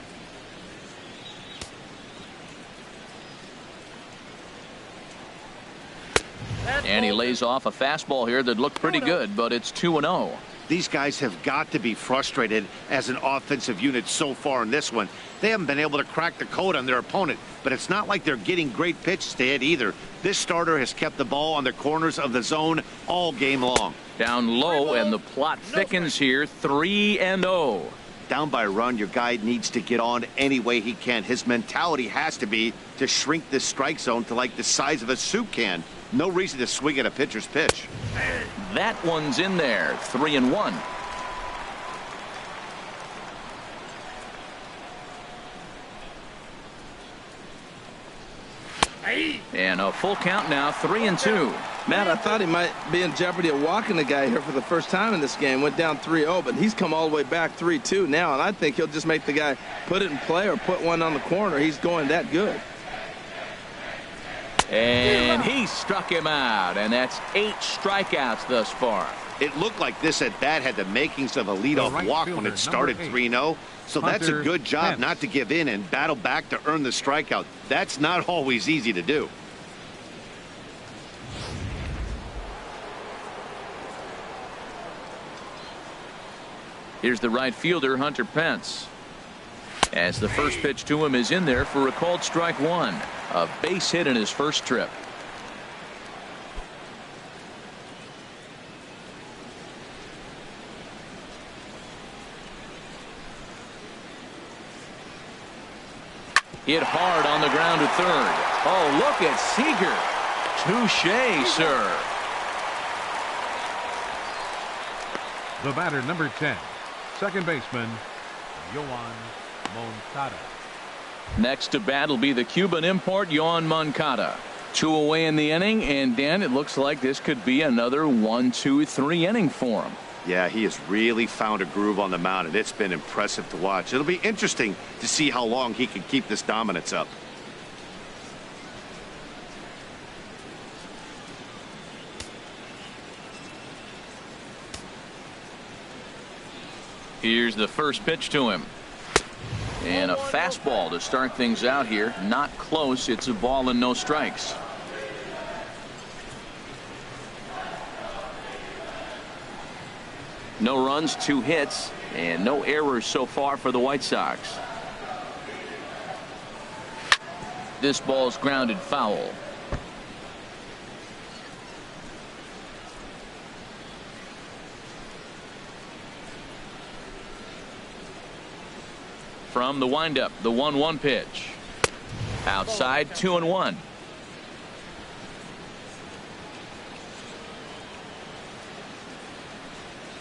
Speaker 1: And he lays off a fastball here that looked pretty good, but it's 2-0.
Speaker 2: These guys have got to be frustrated as an offensive unit so far in this one. They haven't been able to crack the code on their opponent, but it's not like they're getting great pitches to hit either. This starter has kept the ball on the corners of the zone all game long.
Speaker 1: Down low, and the plot thickens here. 3-0.
Speaker 2: Down by a run, your guy needs to get on any way he can. His mentality has to be to shrink this strike zone to like the size of a soup can. No reason to swing at a pitcher's pitch.
Speaker 1: That one's in there. 3-1. And a full count now. 3-2.
Speaker 4: Matt, I thought he might be in jeopardy of walking the guy here for the first time in this game. Went down 3-0, but he's come all the way back 3-2 now, and I think he'll just make the guy put it in play or put one on the corner. He's going that good.
Speaker 1: And he struck him out, and that's 8 strikeouts thus far.
Speaker 2: It looked like this at bat had the makings of a leadoff walk when it started 3-0. So that's a good job not to give in and battle back to earn the strikeout. That's not always easy to do.
Speaker 1: Here's the right fielder, Hunter Pence. As the first pitch to him is in there for a called strike one. A base hit in his first trip. Hit hard on the ground to third. Oh, look at Seager. Touche, sir.
Speaker 3: The batter, number 10, second baseman, Yoan Moncada.
Speaker 1: Next to bat will be the Cuban import, Yoan Moncada. 2 away in the inning, and Dan, it looks like this could be another 1-2-3 inning for him.
Speaker 2: Yeah, he has really found a groove on the mound, and it's been impressive to watch. It'll be interesting to see how long he can keep this dominance up.
Speaker 1: Here's the first pitch to him. And a fastball to start things out here. Not close. It's a ball and no strikes. No runs, 2 hits, and no errors so far for the White Sox. This ball's grounded foul. From the windup, the 1-1 pitch. Outside, 2-1.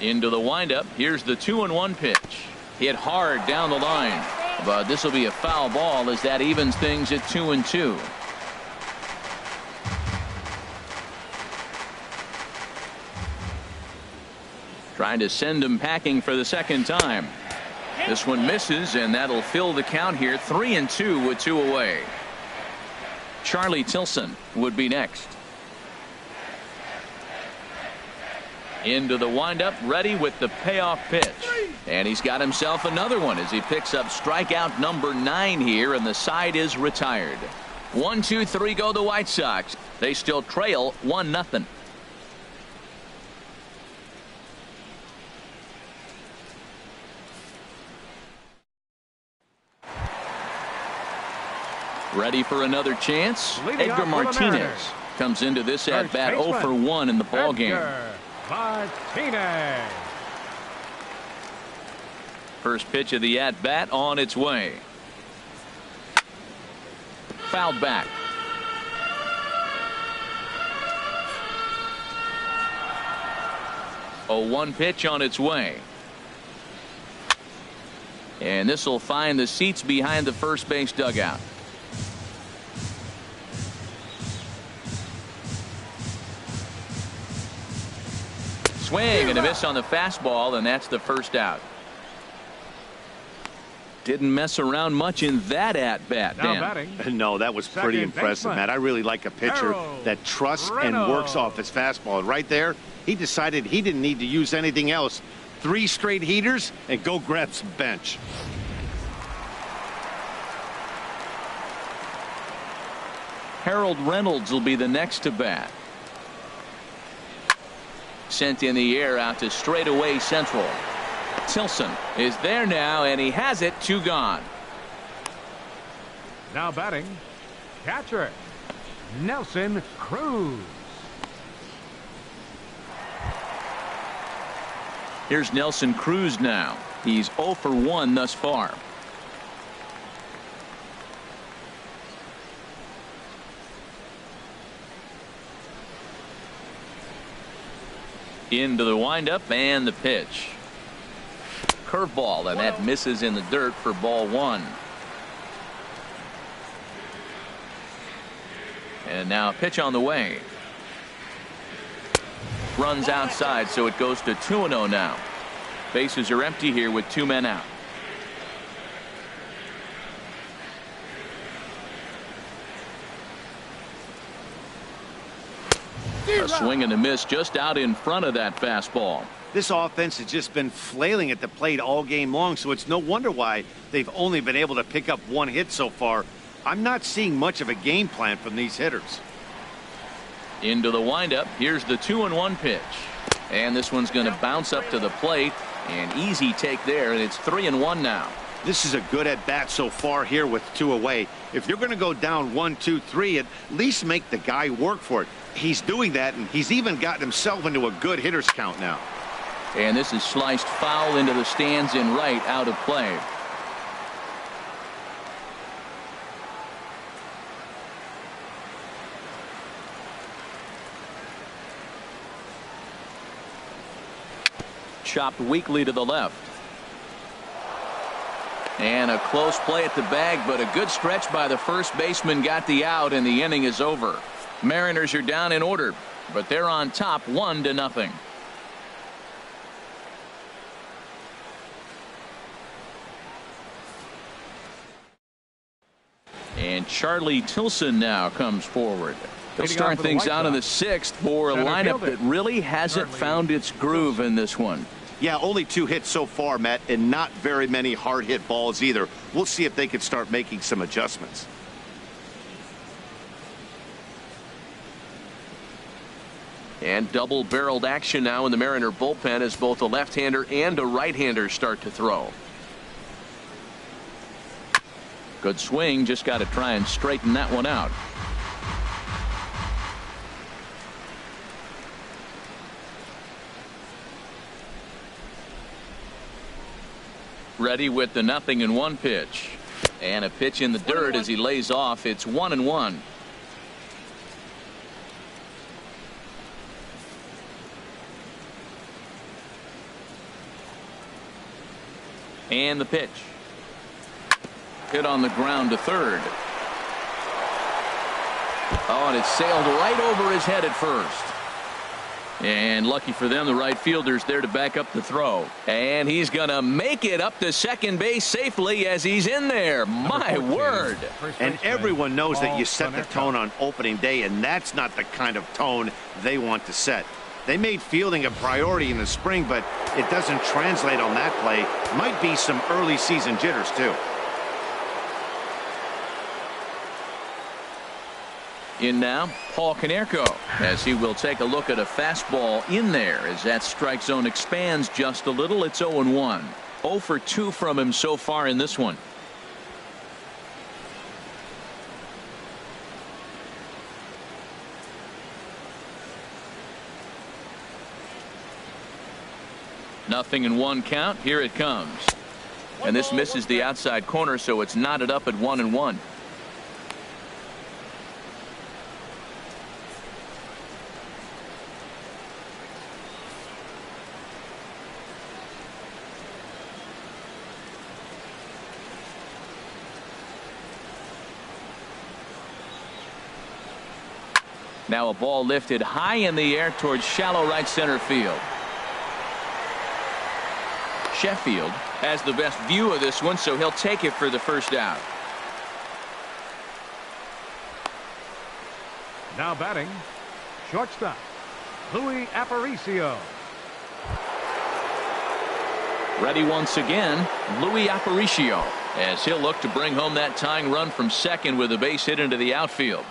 Speaker 1: Into the windup. Here's the 2-1 pitch. Hit hard down the line. But this will be a foul ball as that evens things at 2-2. Trying to send him packing for the second time. This one misses, and that'll fill the count here. 3-2 with 2 away. Charlie Tilson would be next. Into the windup, ready with the payoff pitch. And he's got himself another one as he picks up strikeout number 9 here, and the side is retired. 1-2-3 go the White Sox. They still trail 1-0. Ready for another chance. Edgar Martinez comes into this at bat 0 for 1 in the ball game.
Speaker 3: Martinez.
Speaker 1: First pitch of the at bat on its way. Fouled back. A 1 pitch on its way. And this will find the seats behind the first base dugout. Swing and a miss on the fastball, and that's the first out. Didn't mess around much in that at bat, Dan.
Speaker 2: No, that was pretty impressive, Matt. I really like a pitcher that trusts and works off his fastball. And right there, he decided he didn't need to use anything else. 3 straight heaters and go grab some bench.
Speaker 1: Harold Reynolds will be the next to bat. Sent in the air out to straightaway central. Tilson is there now, and he has it. 2 gone.
Speaker 3: Now batting, catcher Nelson Cruz.
Speaker 1: Here's Nelson Cruz now. He's 0 for 1 thus far. Into the windup and the pitch. Curveball, and that misses in the dirt for ball one. And now a pitch on the way. Runs outside, so it goes to 2-0 now. Bases are empty here with 2 men out. A swing and a miss just out in front of that fastball.
Speaker 2: This offense has just been flailing at the plate all game long, so it's no wonder why they've only been able to pick up 1 hit so far. I'm not seeing much of a game plan from these hitters.
Speaker 1: Into the windup. Here's the 2-1 pitch. And this one's going to bounce up to the plate. An easy take there, and it's 3-1 now.
Speaker 2: This is a good at bat so far here with 2 away. If you're going to go down 1, 2, 3, at least make the guy work for it. He's doing that, and he's even gotten himself into a good hitter's count now.
Speaker 1: And this is sliced foul into the stands in right, out of play. Chopped weakly to the left. And a close play at the bag, but a good stretch by the first baseman got the out, and the inning is over. Mariners are down in order, but they're on top 1-0. And Charlie Tilson now comes forward. They'll start things out in the 6th for a lineup that really hasn't found its groove in this one.
Speaker 2: Yeah, only 2 hits so far, Matt, and not very many hard hit balls either. We'll see if they can start making some adjustments.
Speaker 1: And double-barreled action now in the Mariner bullpen as both a left-hander and a right-hander start to throw. Good swing, just got to try and straighten that one out. Ready with the 0-1 pitch. And a pitch in the dirt as he lays off. It's 1-1. And the pitch. Hit on the ground to third. Oh, and it sailed right over his head at first. And lucky for them, the right fielder's there to back up the throw. And he's going to make it up to second base safely as he's in there. My word.
Speaker 2: And everyone knows that you set the tone on opening day, and that's not the kind of tone they want to set. They made fielding a priority in the spring, but it doesn't translate on that play. Might be some early season jitters, too.
Speaker 1: In now, Paul Konerko, as he will take a look at a fastball in there as that strike zone expands just a little. It's 0-1. 0 for 2 from him so far in this one. Nothing in 1 count. Here it comes. And this misses the outside corner, so it's knotted up at 1-1. Now a ball lifted high in the air towards shallow right center field. Sheffield has the best view of this one, so he'll take it for the first out.
Speaker 3: Now batting, shortstop, Louis Aparicio.
Speaker 1: Ready once again, Louis Aparicio, as he'll look to bring home that tying run from second with a base hit into the outfield.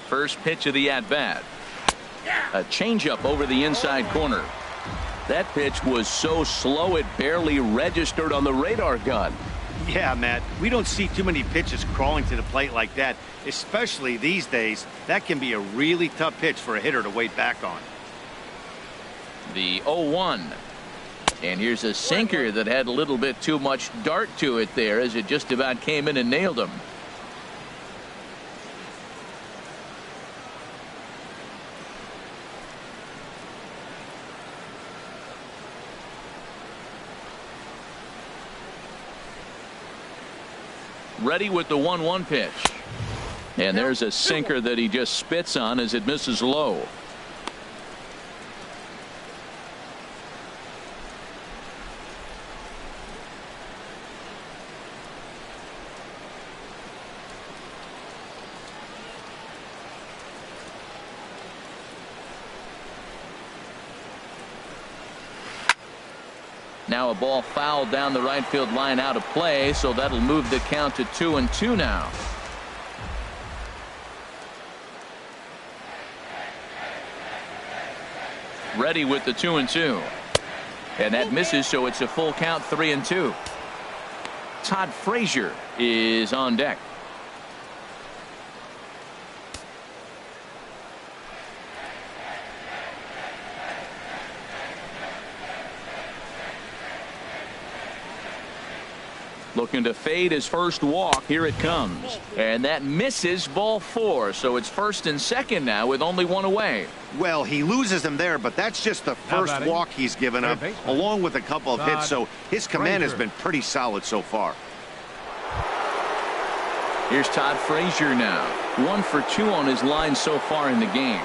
Speaker 1: First pitch of the at-bat. A changeup over the inside corner. That pitch was so slow it barely registered on the radar gun.
Speaker 2: Yeah, Matt, we don't see too many pitches crawling to the plate like that, especially these days. That can be a really tough pitch for a hitter to wait back on.
Speaker 1: The 0-1. And here's a sinker that had a little bit too much dart to it there as it just about came in and nailed him. Ready with the 1-1 pitch. And there's a sinker that he just spits on as it misses low. Now a ball fouled down the right field line out of play, so that'll move the count to 2-2 now. Ready with the 2-2. And that misses, so it's a full count, 3-2. Todd Frazier is on deck. Looking to fade his first walk. Here it comes. And that misses, ball 4. So it's first and second now with only one away.
Speaker 2: Well, he loses them there, but that's just the first walk he's given up, along with a couple of hits. So his command has been pretty solid so far.
Speaker 1: Here's Todd Frazier now. 1 for 2 on his line so far in the game.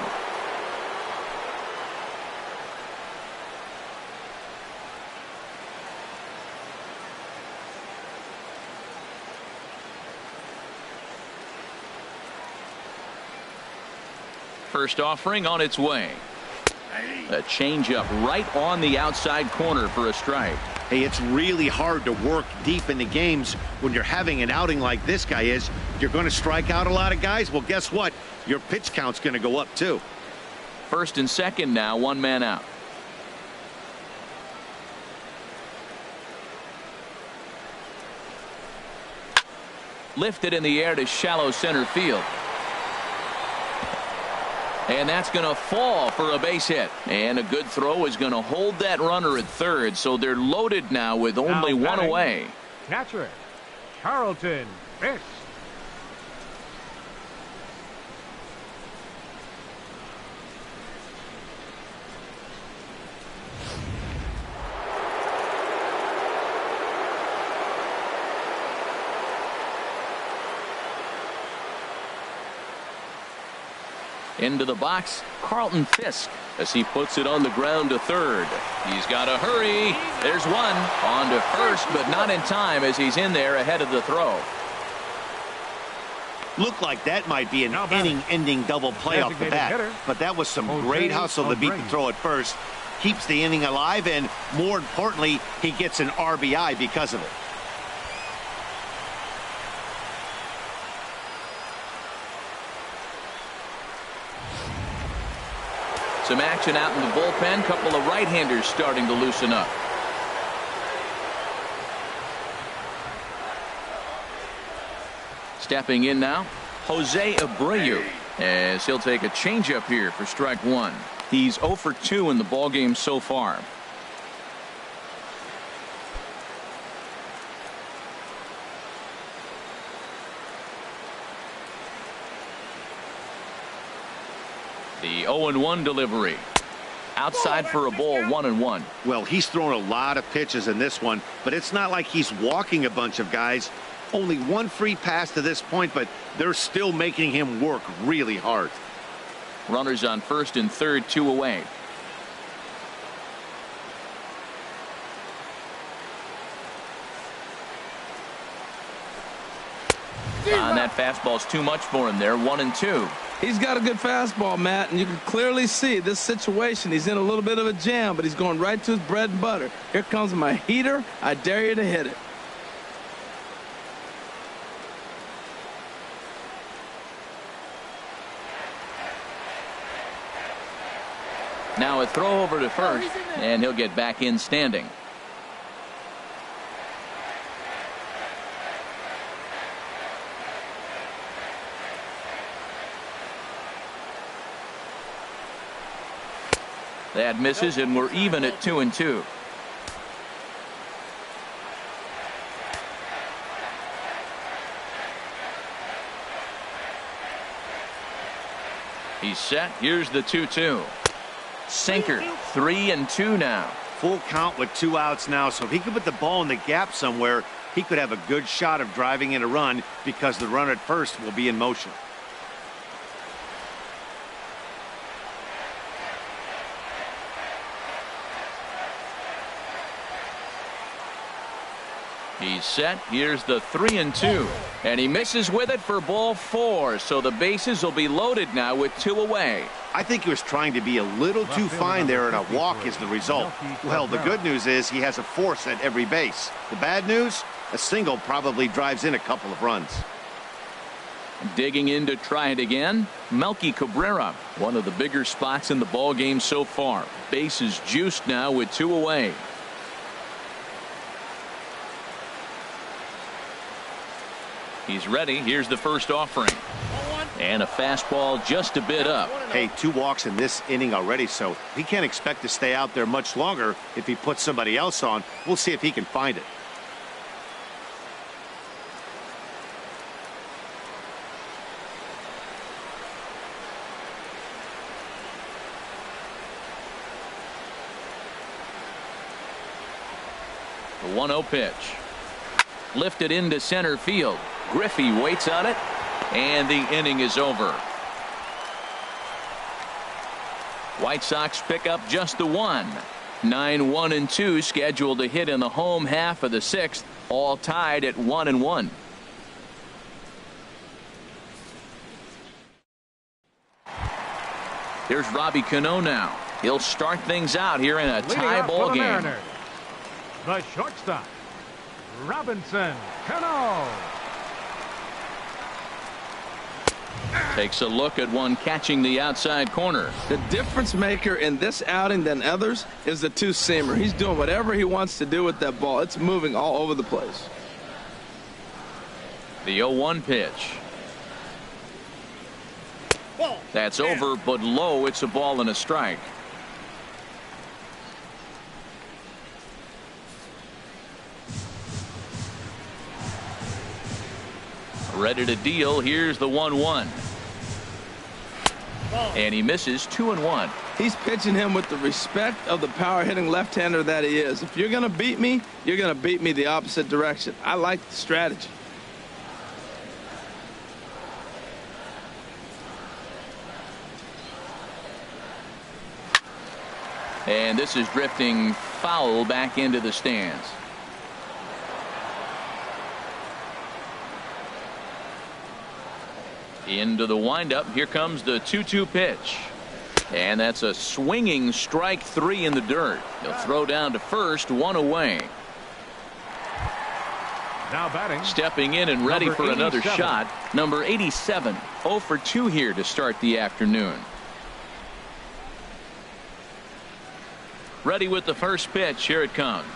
Speaker 1: First offering on its way. A changeup right on the outside corner for a strike.
Speaker 2: Hey, it's really hard to work deep into games when you're having an outing like this guy is. You're going to strike out a lot of guys. Well, guess what? Your pitch count's going to go up too.
Speaker 1: First and second now, 1 man out. Lifted in the air to shallow center field. And that's going to fall for a base hit. And a good throw is going to hold that runner at third. So they're loaded now with only one away.
Speaker 3: Catcher Carlton Fisk.
Speaker 1: Into the box, Carlton Fisk, as he puts it on the ground to third. He's got to hurry. There's one. On to first, but not in time as he's in there ahead of the throw.
Speaker 2: Looked like that might be an inning-ending double play off the bat, but that was some great hustle to beat the throw at first. Keeps the inning alive, and more importantly, he gets an RBI because of it.
Speaker 1: Some action out in the bullpen. Couple of right-handers starting to loosen up. Stepping in now, Jose Abreu, as he'll take a changeup here for strike 1. He's 0 for 2 in the ballgame so far. The 0-1 delivery. Outside for a ball, 1-1.
Speaker 2: Well, he's thrown a lot of pitches in this one, but it's not like he's walking a bunch of guys. Only one free pass to this point, but they're still making him work really hard.
Speaker 1: Runners on first and third, 2 away. And that fastball's too much for him there. 1-2.
Speaker 4: He's got a good fastball, Matt, and you can clearly see this situation. He's in a little bit of a jam, but he's going right to his bread and butter. Here comes my heater. I dare you to hit it.
Speaker 1: Now a throw over to first, and he'll get back in standing. That misses, and we're even at 2-2. He's set. Here's the 2-2. Sinker. 3-2 now.
Speaker 2: Full count with 2 outs now, so if he could put the ball in the gap somewhere, he could have a good shot of driving in a run because the runner at first will be in motion.
Speaker 1: He's set. Here's the 3-2. And he misses with it for ball 4. So the bases will be loaded now with 2 away.
Speaker 2: I think he was trying to be a little too fine there, and a walk is the result. Well, the good news is he has a force at every base. The bad news? A single probably drives in a couple of runs.
Speaker 1: Digging in to try it again, Melky Cabrera. One of the bigger spots in the ball game so far. Bases juiced now with 2 away. He's ready. Here's the first offering. And a fastball just a bit up.
Speaker 2: Hey, 2 walks in this inning already, so he can't expect to stay out there much longer if he puts somebody else on. We'll see if he can find it.
Speaker 1: The 1-0 pitch. Lifted into center field. Griffey waits on it, and the inning is over. White Sox pick up just the 1. 9-1-2 scheduled to hit in the home half of the 6th, all tied at 1-1. Here's Robbie Cano now. He'll start things out here in a tie ball game.
Speaker 3: Mariners, the shortstop, Robinson Cano.
Speaker 1: Takes a look at one catching the outside corner.
Speaker 4: The difference maker in this outing than others is the 2-seamer. He's doing whatever he wants to do with that ball. It's moving all over the place.
Speaker 1: The 0-1 pitch. That's over, but low. It's a ball and a strike. Ready to deal. Here's the 1-1. And he misses 2-1.
Speaker 4: He's pitching him with the respect of the power hitting left-hander that he is. If you're going to beat me, you're going to beat me the opposite direction. I like the strategy.
Speaker 1: And this is drifting foul back into the stands. Into the windup. Here comes the 2-2 pitch. And that's a swinging strike 3 in the dirt. He'll throw down to first, 1 away.
Speaker 3: Now batting.
Speaker 1: Stepping in and ready for another shot. Number 87. 0 for 2 here to start the afternoon. Ready with the first pitch. Here it comes.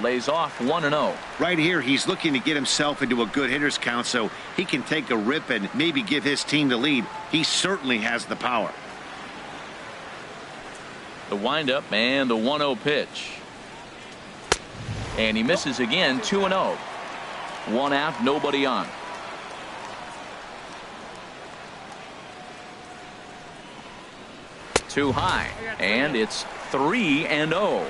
Speaker 1: Lays off 1-0.
Speaker 2: Right here, he's looking to get himself into a good hitter's count so he can take a rip and maybe give his team the lead. He certainly has the power.
Speaker 1: The windup and the 1-0 pitch. And he misses again. 2-0. 1 out, nobody on. Too high, and it's 3-0.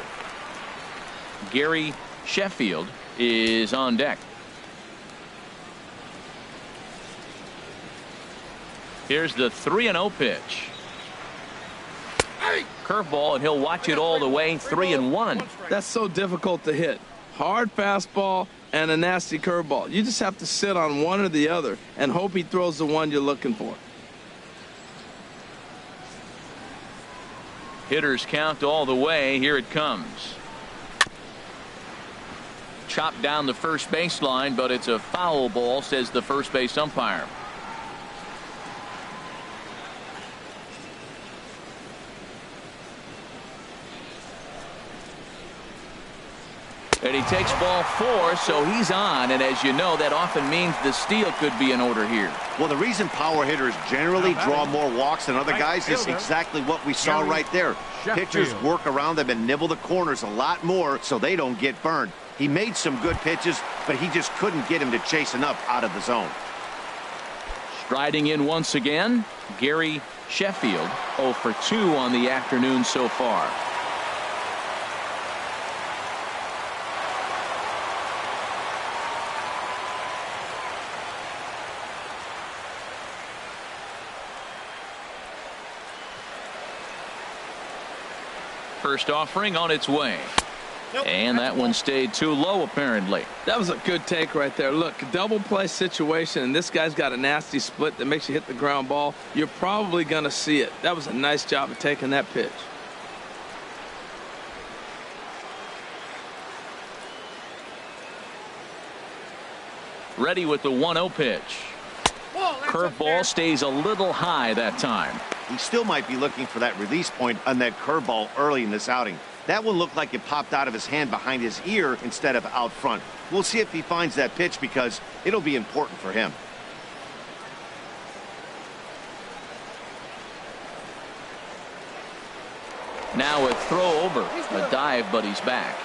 Speaker 1: Gary Sheffield is on deck. Here's the 3-0 pitch. Curveball, and he'll watch it all the way. 3-1.
Speaker 4: That's so difficult to hit. Hard fastball and a nasty curveball. You just have to sit on one or the other and hope he throws the one you're looking for.
Speaker 1: Hitters count all the way. Here it comes. Chopped down the first baseline, but it's a foul ball, says the first base umpire. And he takes ball 4, so he's on. And as you know, that often means the steal could be in order here.
Speaker 2: Well, the reason power hitters generally draw more walks than other guys is exactly what we saw right there. Pitchers work around them and nibble the corners a lot more so they don't get burned. He made some good pitches, but he just couldn't get him to chase enough out of the zone.
Speaker 1: Striding in once again, Gary Sheffield, 0 for 2 on the afternoon so far. First offering on its way.
Speaker 5: Nope,
Speaker 1: and that one stayed too low, apparently.
Speaker 4: That was a good take right there. Look, double play situation, and this guy's got a nasty split that makes you hit the ground ball. You're probably going to see it. That was a nice job of taking that pitch.
Speaker 1: Ready with the 1-0 pitch. Curveball stays a little high that time.
Speaker 2: He still might be looking for that release point on that curveball early in this outing. That one looked like it popped out of his hand behind his ear instead of out front. We'll see if he finds that pitch because it'll be important for him.
Speaker 1: Now a throw over. A dive, but he's back.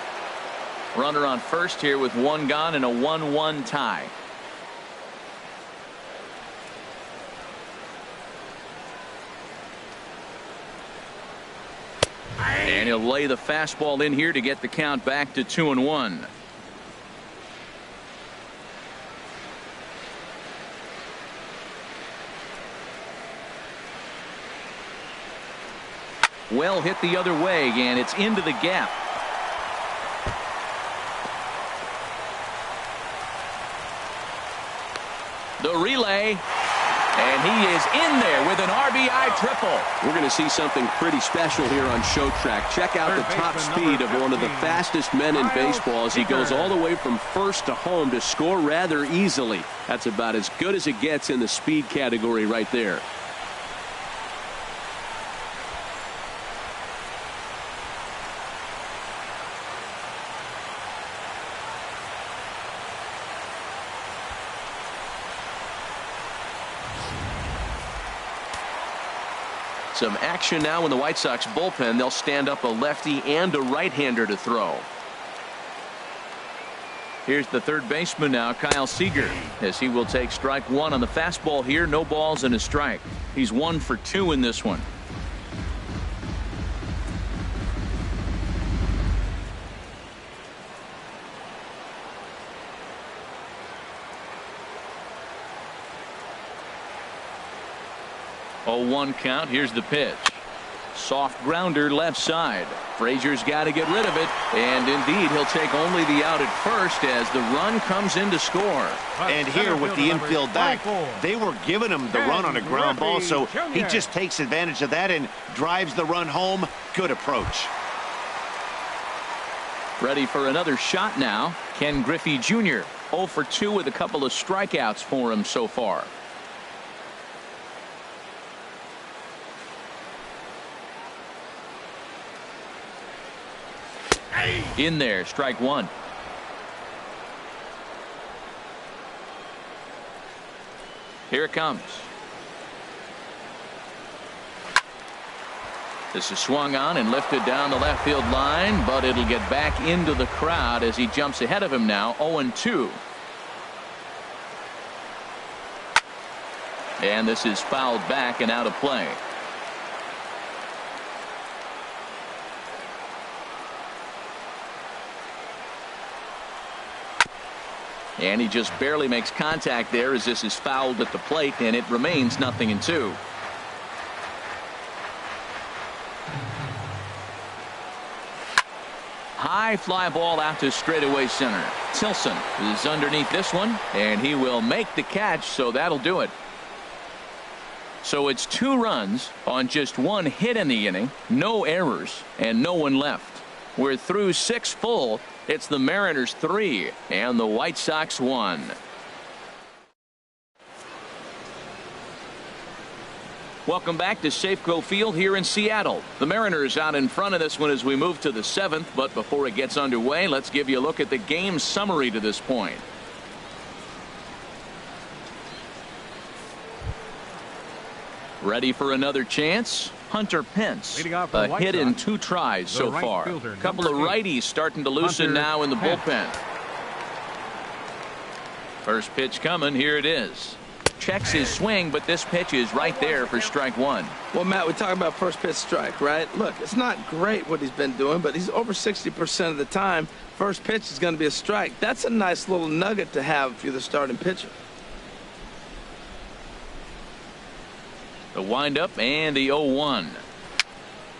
Speaker 1: Runner on first here with one gone and a 1-1 tie. And he'll lay the fastball in here to get the count back to 2-1. Well hit the other way, and it's into the gap. The relay. And he is in there with an RBI triple.
Speaker 6: We're going to see something pretty special here on Show Track. Check out the top speed of one of the fastest men in baseball as he goes all the way from first to home to score rather easily. That's about as good as it gets in the speed category right there.
Speaker 1: Some action now in the White Sox bullpen. They'll stand up a lefty and a right-hander to throw. Here's the third baseman now, Kyle Seager, as he will take strike one on the fastball here. No balls and a strike. He's 1 for 2 in this one. A 1 count. Here's the pitch. Soft grounder left side. Frazier's got to get rid of it. And indeed, he'll take only the out at first as the run comes in to score.
Speaker 2: And here with the infield back, they were giving him the run on a ground ball, so he just takes advantage of that and drives the run home. Good approach.
Speaker 1: Ready for another shot now. Ken Griffey Jr. 0 for 2 with a couple of strikeouts for him so far. In there, strike one. Here it comes. This is swung on and lifted down the left field line, but it'll get back into the crowd as he jumps ahead of him now. 0-2. And this is fouled back and out of play. And he just barely makes contact there as this is fouled at the plate, and it remains 0-2. High fly ball out to straightaway center. Tilson is underneath this one, and he will make the catch, so that'll do it. So it's 2 runs on just 1 hit in the inning, no errors, and no one left. We're through 6 full. It's the Mariners 3 and the White Sox 1. Welcome back to Safeco Field here in Seattle. The Mariners out in front of this one as we move to the 7th. But before it gets underway, let's give you a look at the game summary to this point. Ready for another chance? Hunter Pence, a hit in 2 tries so far. A couple of righties starting to loosen now in the bullpen. First pitch coming. Here it is. checks his swing, but this pitch is right there for strike one.
Speaker 4: Well, Matt, we're talking about first pitch strike, right? Look, it's not great what he's been doing, but he's over 60% of the time. First pitch is going to be a strike. That's a nice little nugget to have if you're the starting pitcher.
Speaker 1: The windup and the 0-1.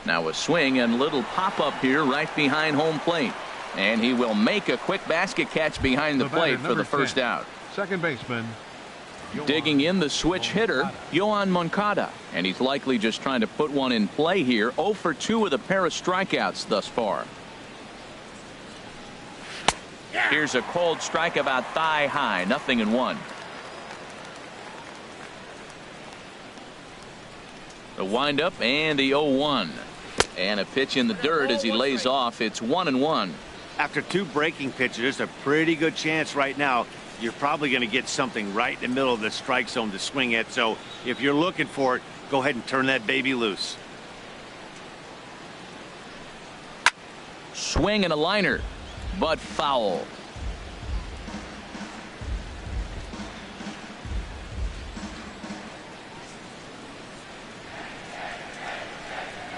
Speaker 1: Now a swing and little pop-up here right behind home plate. And he will make a quick basket catch behind the plate for the first out.
Speaker 3: Second baseman.
Speaker 1: Digging in the switch hitter, Yoan Moncada. And he's likely just trying to put one in play here. 0 for 2 with a pair of strikeouts thus far. Here's a cold strike about thigh high. 0-1. The windup and the 0-1. And a pitch in the dirt as he lays off. It's 1-1.
Speaker 2: After 2 breaking pitches, there's a pretty good chance right now you're probably going to get something right in the middle of the strike zone to swing at. So if you're looking for it, go ahead and turn that baby loose.
Speaker 1: Swing and a liner, but foul.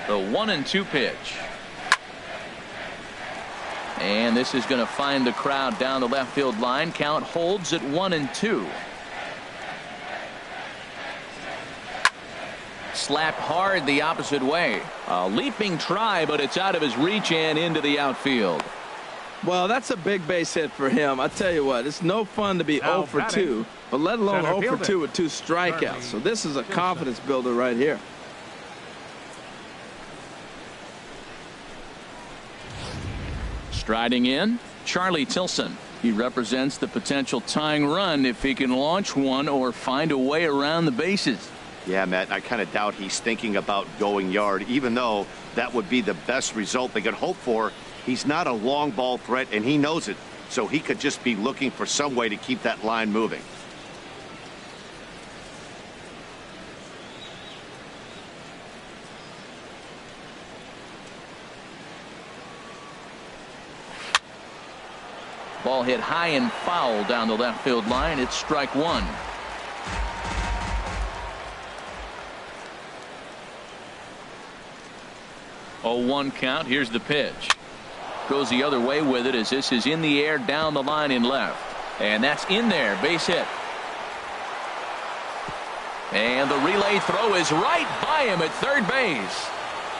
Speaker 1: The 1-2 pitch. And this is going to find the crowd down the left field line. Count holds at 1-2. Slapped hard the opposite way. A leaping try, but it's out of his reach and into the outfield.
Speaker 4: Well, that's a big base hit for him. I tell you what, it's no fun to be 0 for 2, but let alone 0 for 2 with 2 strikeouts. So this is a confidence builder right here.
Speaker 1: Striding in, Charlie Tilson. He represents the potential tying run if he can launch one or find a way around the bases.
Speaker 2: Yeah, Matt, I kind of doubt he's thinking about going yard, even though that would be the best result they could hope for. He's not a long ball threat, and he knows it, so he could just be looking for some way to keep that line moving.
Speaker 1: Ball hit high and foul down the left field line. It's strike one. Oh, 1 count. Here's the pitch. Goes the other way with it as this is in the air down the line in left. And that's in there. Base hit. And the relay throw is right by him at third base.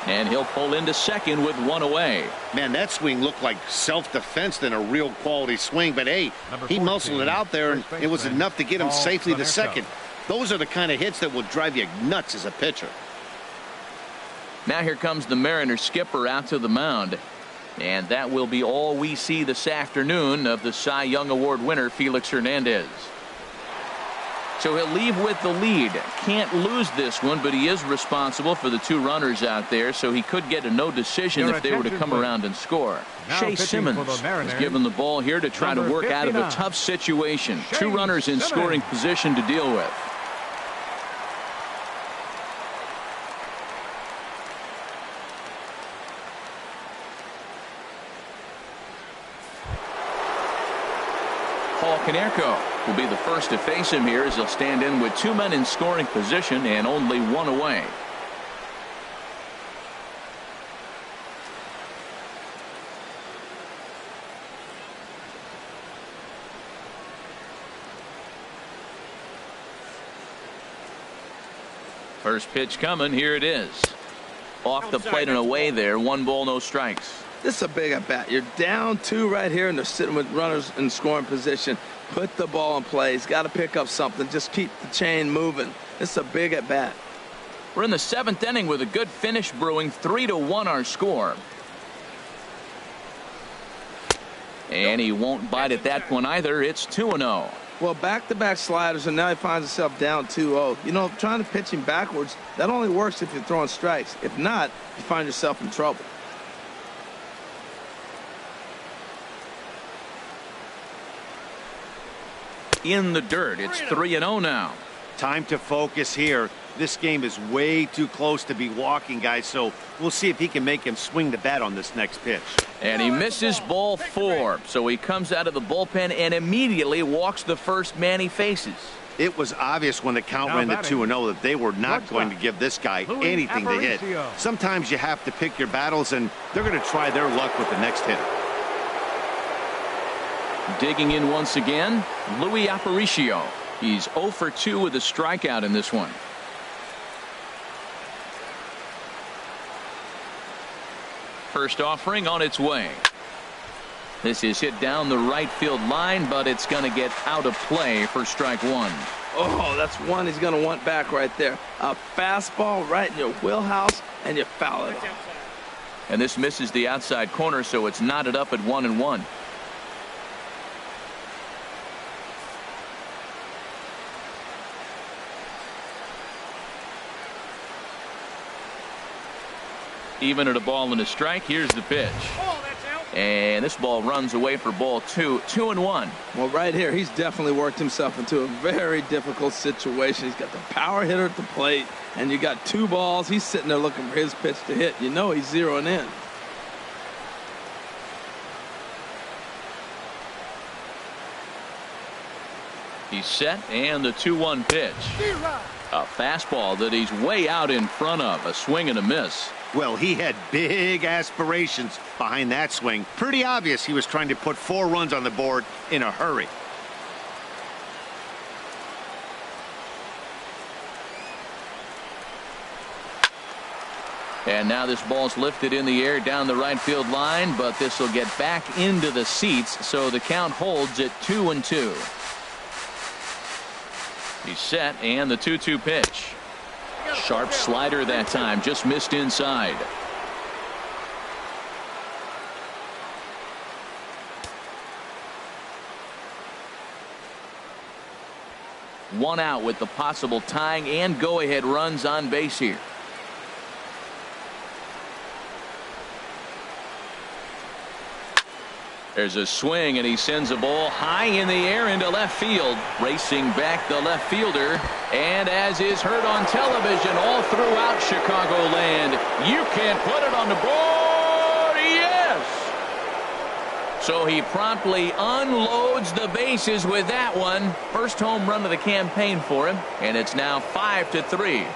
Speaker 1: And he'll pull into second with 1 away.
Speaker 2: Man, that swing looked like self-defense than a real quality swing. But, hey, he muscled it out there, and it was enough to get him safely to second. Those are the kind of hits that will drive you nuts as a pitcher.
Speaker 1: Now here comes the Mariners skipper out to the mound. And that will be all we see this afternoon of the Cy Young Award winner, Felix Hernandez. So he'll leave with the lead. Can't lose this one, but he is responsible for the 2 runners out there, so he could get a no decision if they were to come around and score. Shea Simmons is given the ball here to try to work out of a tough situation. 2 runners in scoring position to deal with. Paul Konerko will be the first to face him here as he'll stand in with 2 men in scoring position and only 1 away. First pitch coming. Here it is. Off the plate and away there. 1 ball, no strikes.
Speaker 4: This is a big at bat. You're down 2 right here, and they're sitting with runners in scoring position. Put the ball in play. He's got to pick up something. Just keep the chain moving. It's a big at bat.
Speaker 1: We're in the 7th inning with a good finish brewing. 3-1 our score. And he won't bite at that one either. It's 2-0.
Speaker 4: Well, back-to-back sliders, and now he finds himself down 2-0. You know, trying to pitch him backwards, that only works if you're throwing strikes. If not, you find yourself in trouble.
Speaker 1: In the dirt. It's 3-0 now.
Speaker 2: Time to focus here. This game is way too close to be walking, guys, so we'll see if he can make him swing the bat on this next pitch.
Speaker 1: And he misses ball 4, so he comes out of the bullpen and immediately walks the first man he faces.
Speaker 2: It was obvious when the count ran to 2-0 that they were not going to give this guy anything to hit. Sometimes you have to pick your battles, and they're going to try their luck with the next hitter.
Speaker 1: Digging in once again, Luis Aparicio. He's 0 for 2 with a strikeout in this one. First offering on its way. This is hit down the right field line, but it's going to get out of play for strike one.
Speaker 4: Oh, that's one he's going to want back right there. A fastball right in your wheelhouse, and you foul it off.
Speaker 1: And this misses the outside corner, so it's knotted up at 1-1. Even at a ball and a strike, here's the pitch. And this ball runs away for ball 2, 2-1.
Speaker 4: Well, right here, he's definitely worked himself into a very difficult situation. He's got the power hitter at the plate, and you got 2 balls. He's sitting there looking for his pitch to hit. You know he's zeroing in.
Speaker 1: He's set, and the 2-1 pitch. A fastball that he's way out in front of. A swing and a miss.
Speaker 2: Well, he had big aspirations behind that swing. Pretty obvious he was trying to put 4 runs on the board in a hurry.
Speaker 1: And now this ball's lifted in the air down the right field line, but this will get back into the seats, so the count holds at 2-2. He's set, and the 2-2 pitch. Sharp slider that time, just missed inside. One out with the possible tying and go-ahead runs on base here. There's a swing, and he sends a ball high in the air into left field. Racing back the left fielder, and as is heard on television all throughout Chicagoland, you can't put it on the board. Yes! So he promptly unloads the bases with that one. First home run of the campaign for him, and it's now 5-3.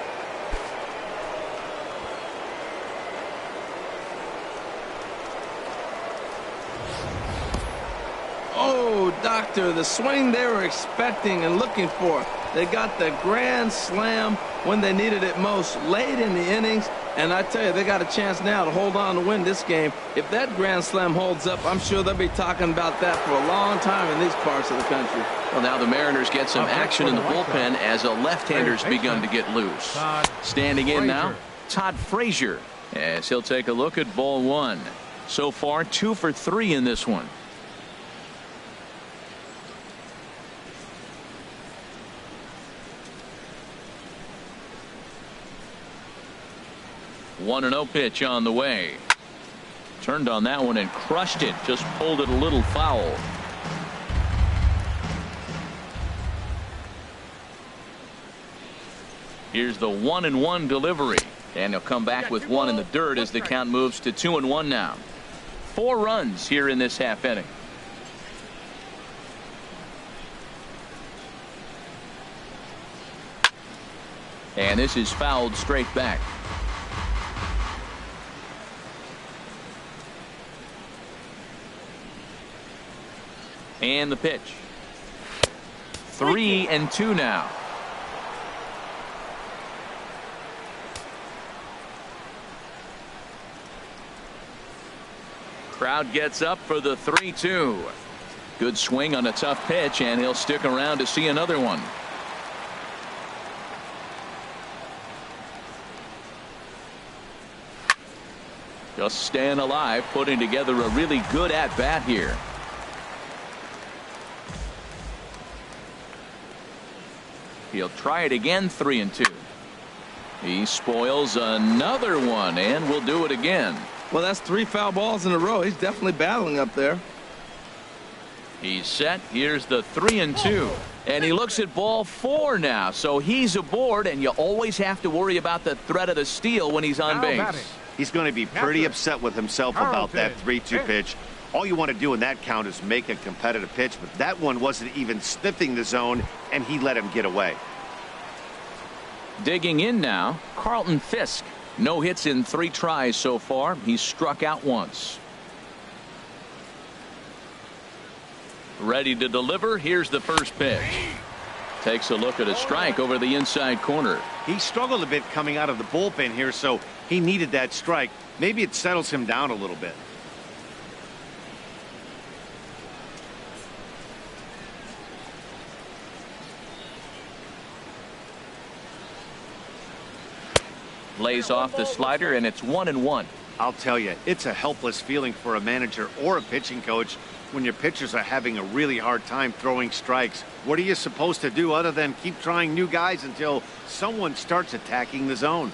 Speaker 4: Oh, doctor, the swing they were expecting and looking for. They got the grand slam when they needed it most, late in the innings. And I tell you, they got a chance now to hold on to win this game. If that grand slam holds up, I'm sure they'll be talking about that for a long time in these parts of the country.
Speaker 1: Well, now the Mariners get some action in the bullpen as a left-hander's begun to get loose. Standing in now, Todd Frazier, as he'll take a look at ball 1. So far, 2 for 3 in this one. One 1-0 pitch on the way. Turned on that one and crushed it. Just pulled it a little foul. Here's the 1-1 delivery. And he'll come back with one in the dirt as the count moves to 2-1 now. 4 runs here in this half inning. And this is fouled straight back. And the pitch. 3-2 now. Crowd gets up for the 3-2. Good swing on a tough pitch, and he'll stick around to see another one. Just staying alive, putting together a really good at-bat here. He'll try it again, 3-2. He spoils another one, and will do it again.
Speaker 4: Well, that's 3 foul balls in a row. He's definitely battling up there.
Speaker 1: He's set. Here's the 3-2. And he looks at ball 4 now. So he's aboard, and you always have to worry about the threat of the steal when he's on base.
Speaker 2: He's going to be pretty upset with himself about that 3-2 pitch. All you want to do in that count is make a competitive pitch, but that one wasn't even sniffing the zone, and he let him get away.
Speaker 1: Digging in now, Carlton Fisk. No hits in 3 tries so far. He's struck out once. Ready to deliver. Here's the first pitch. Takes a look at a strike over the inside corner.
Speaker 2: He struggled a bit coming out of the bullpen here, so he needed that strike. Maybe it settles him down a little bit.
Speaker 1: Lays off the slider, and it's 1-1.
Speaker 2: I'll tell you, it's a helpless feeling for a manager or a pitching coach when your pitchers are having a really hard time throwing strikes. What are you supposed to do other than keep trying new guys until someone starts attacking the zone?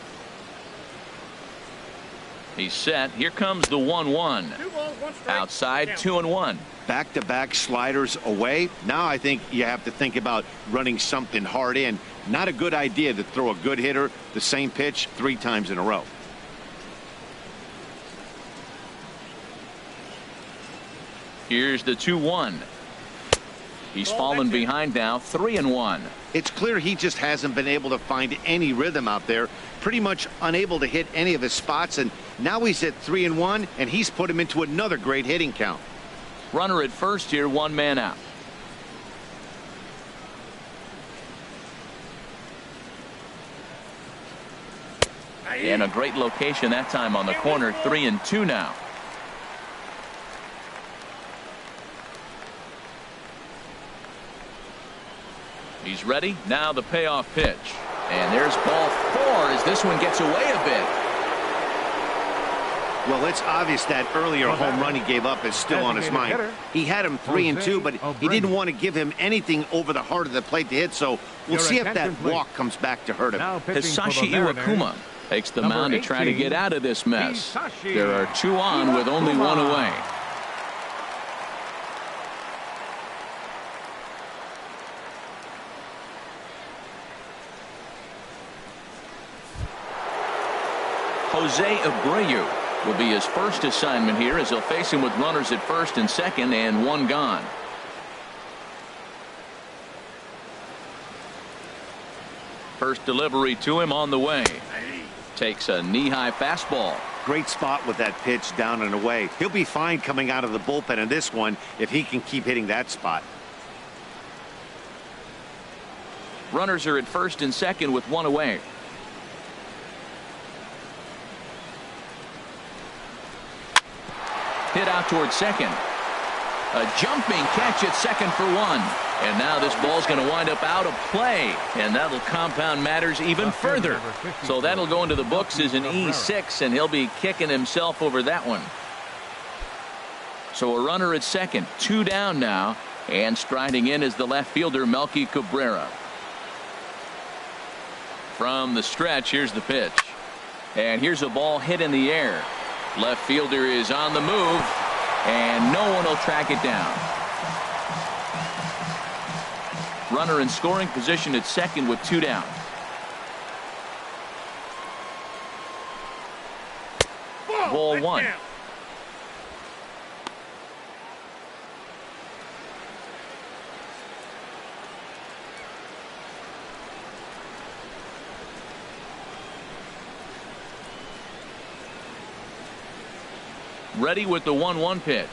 Speaker 1: He's set. Here comes the 1-1.
Speaker 5: 2 balls, 1 strike.
Speaker 1: Outside, 2-1.
Speaker 2: Back-to-back sliders away. Now I think you have to think about running something hard in. Not a good idea to throw a good hitter the same pitch 3 times in a row.
Speaker 1: Here's the 2-1. He's fallen behind now, 3-1.
Speaker 2: It's clear he just hasn't been able to find any rhythm out there. Pretty much unable to hit any of his spots, and now he's at 3-1, and he's put him into another great hitting count.
Speaker 1: Runner at first here, 1 man out. And a great location that time on the corner. 3-2 now. He's ready. Now the payoff pitch. And there's ball 4 as this one gets away a bit.
Speaker 2: Well, it's obvious that earlier home run he gave up is still on his mind. He had him 3-2, but he didn't want to give him anything over the heart of the plate to hit, so we'll see if that walk comes back to hurt him.
Speaker 1: Hisashi Iwakuma takes the mound to try to get out of this mess. There are 2 on with only 1 away. Jose Abreu will be his first assignment here as he'll face him with runners at first and second and 1 gone. First delivery to him on the way. Takes a knee-high fastball.
Speaker 2: Great spot with that pitch down and away. He'll be fine coming out of the bullpen in this one if he can keep hitting that spot.
Speaker 1: Runners are at first and second with 1 away. Hit out towards second. A jumping catch at second for 1. And now this ball's going to wind up out of play. And that'll compound matters even further. So that'll go into the books as an E6, and he'll be kicking himself over that one. So a runner at second, 2 down now. And striding in is the left fielder, Melky Cabrera. From the stretch, here's the pitch. And here's a ball hit in the air. Left fielder is on the move, and no one will track it down. Runner in scoring position at second with 2 down. Ball 1. Ready with the 1-1 pitch.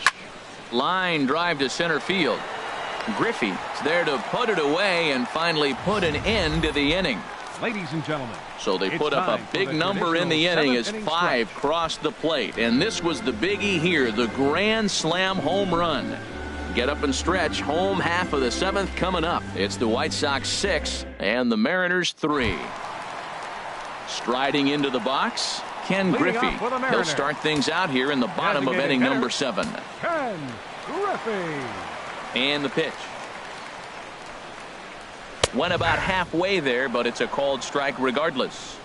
Speaker 1: Line drive to center field. Griffey is there to put it away and finally put an end to the inning.
Speaker 3: Ladies and gentlemen,
Speaker 1: so they put up a big number in the inning as 5 crossed the plate. And this was the biggie here, the grand slam home run. Get up and stretch. Home half of the 7th coming up. It's the White Sox 6 and the Mariners 3. Striding into the box, Ken Griffey. He'll start things out here in the bottom of inning number 7.
Speaker 3: Ken Griffey.
Speaker 1: And the pitch. Went about halfway there, but it's a called strike regardless.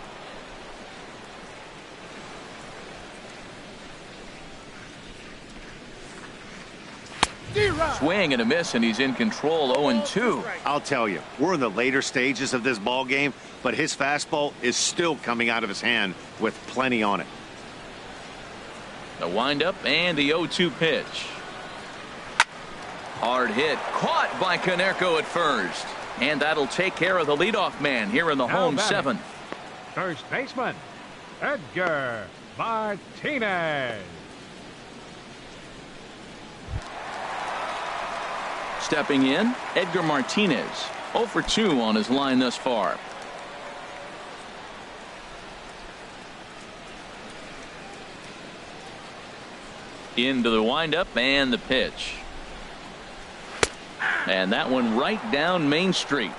Speaker 1: Swing and a miss, and he's in control. 0-2.
Speaker 2: I'll tell you, we're in the later stages of this ball game, but his fastball is still coming out of his hand with plenty on it.
Speaker 1: The windup and the 0-2 pitch. Hard hit, caught by Konerko at first. And that'll take care of the leadoff man here in the
Speaker 3: Now
Speaker 1: home
Speaker 3: batting,
Speaker 1: seventh.
Speaker 3: first baseman, Edgar Martinez.
Speaker 1: Stepping in, Edgar Martinez. 0 for 2 on his line thus far. Into the windup and the pitch. And that one right down Main Street.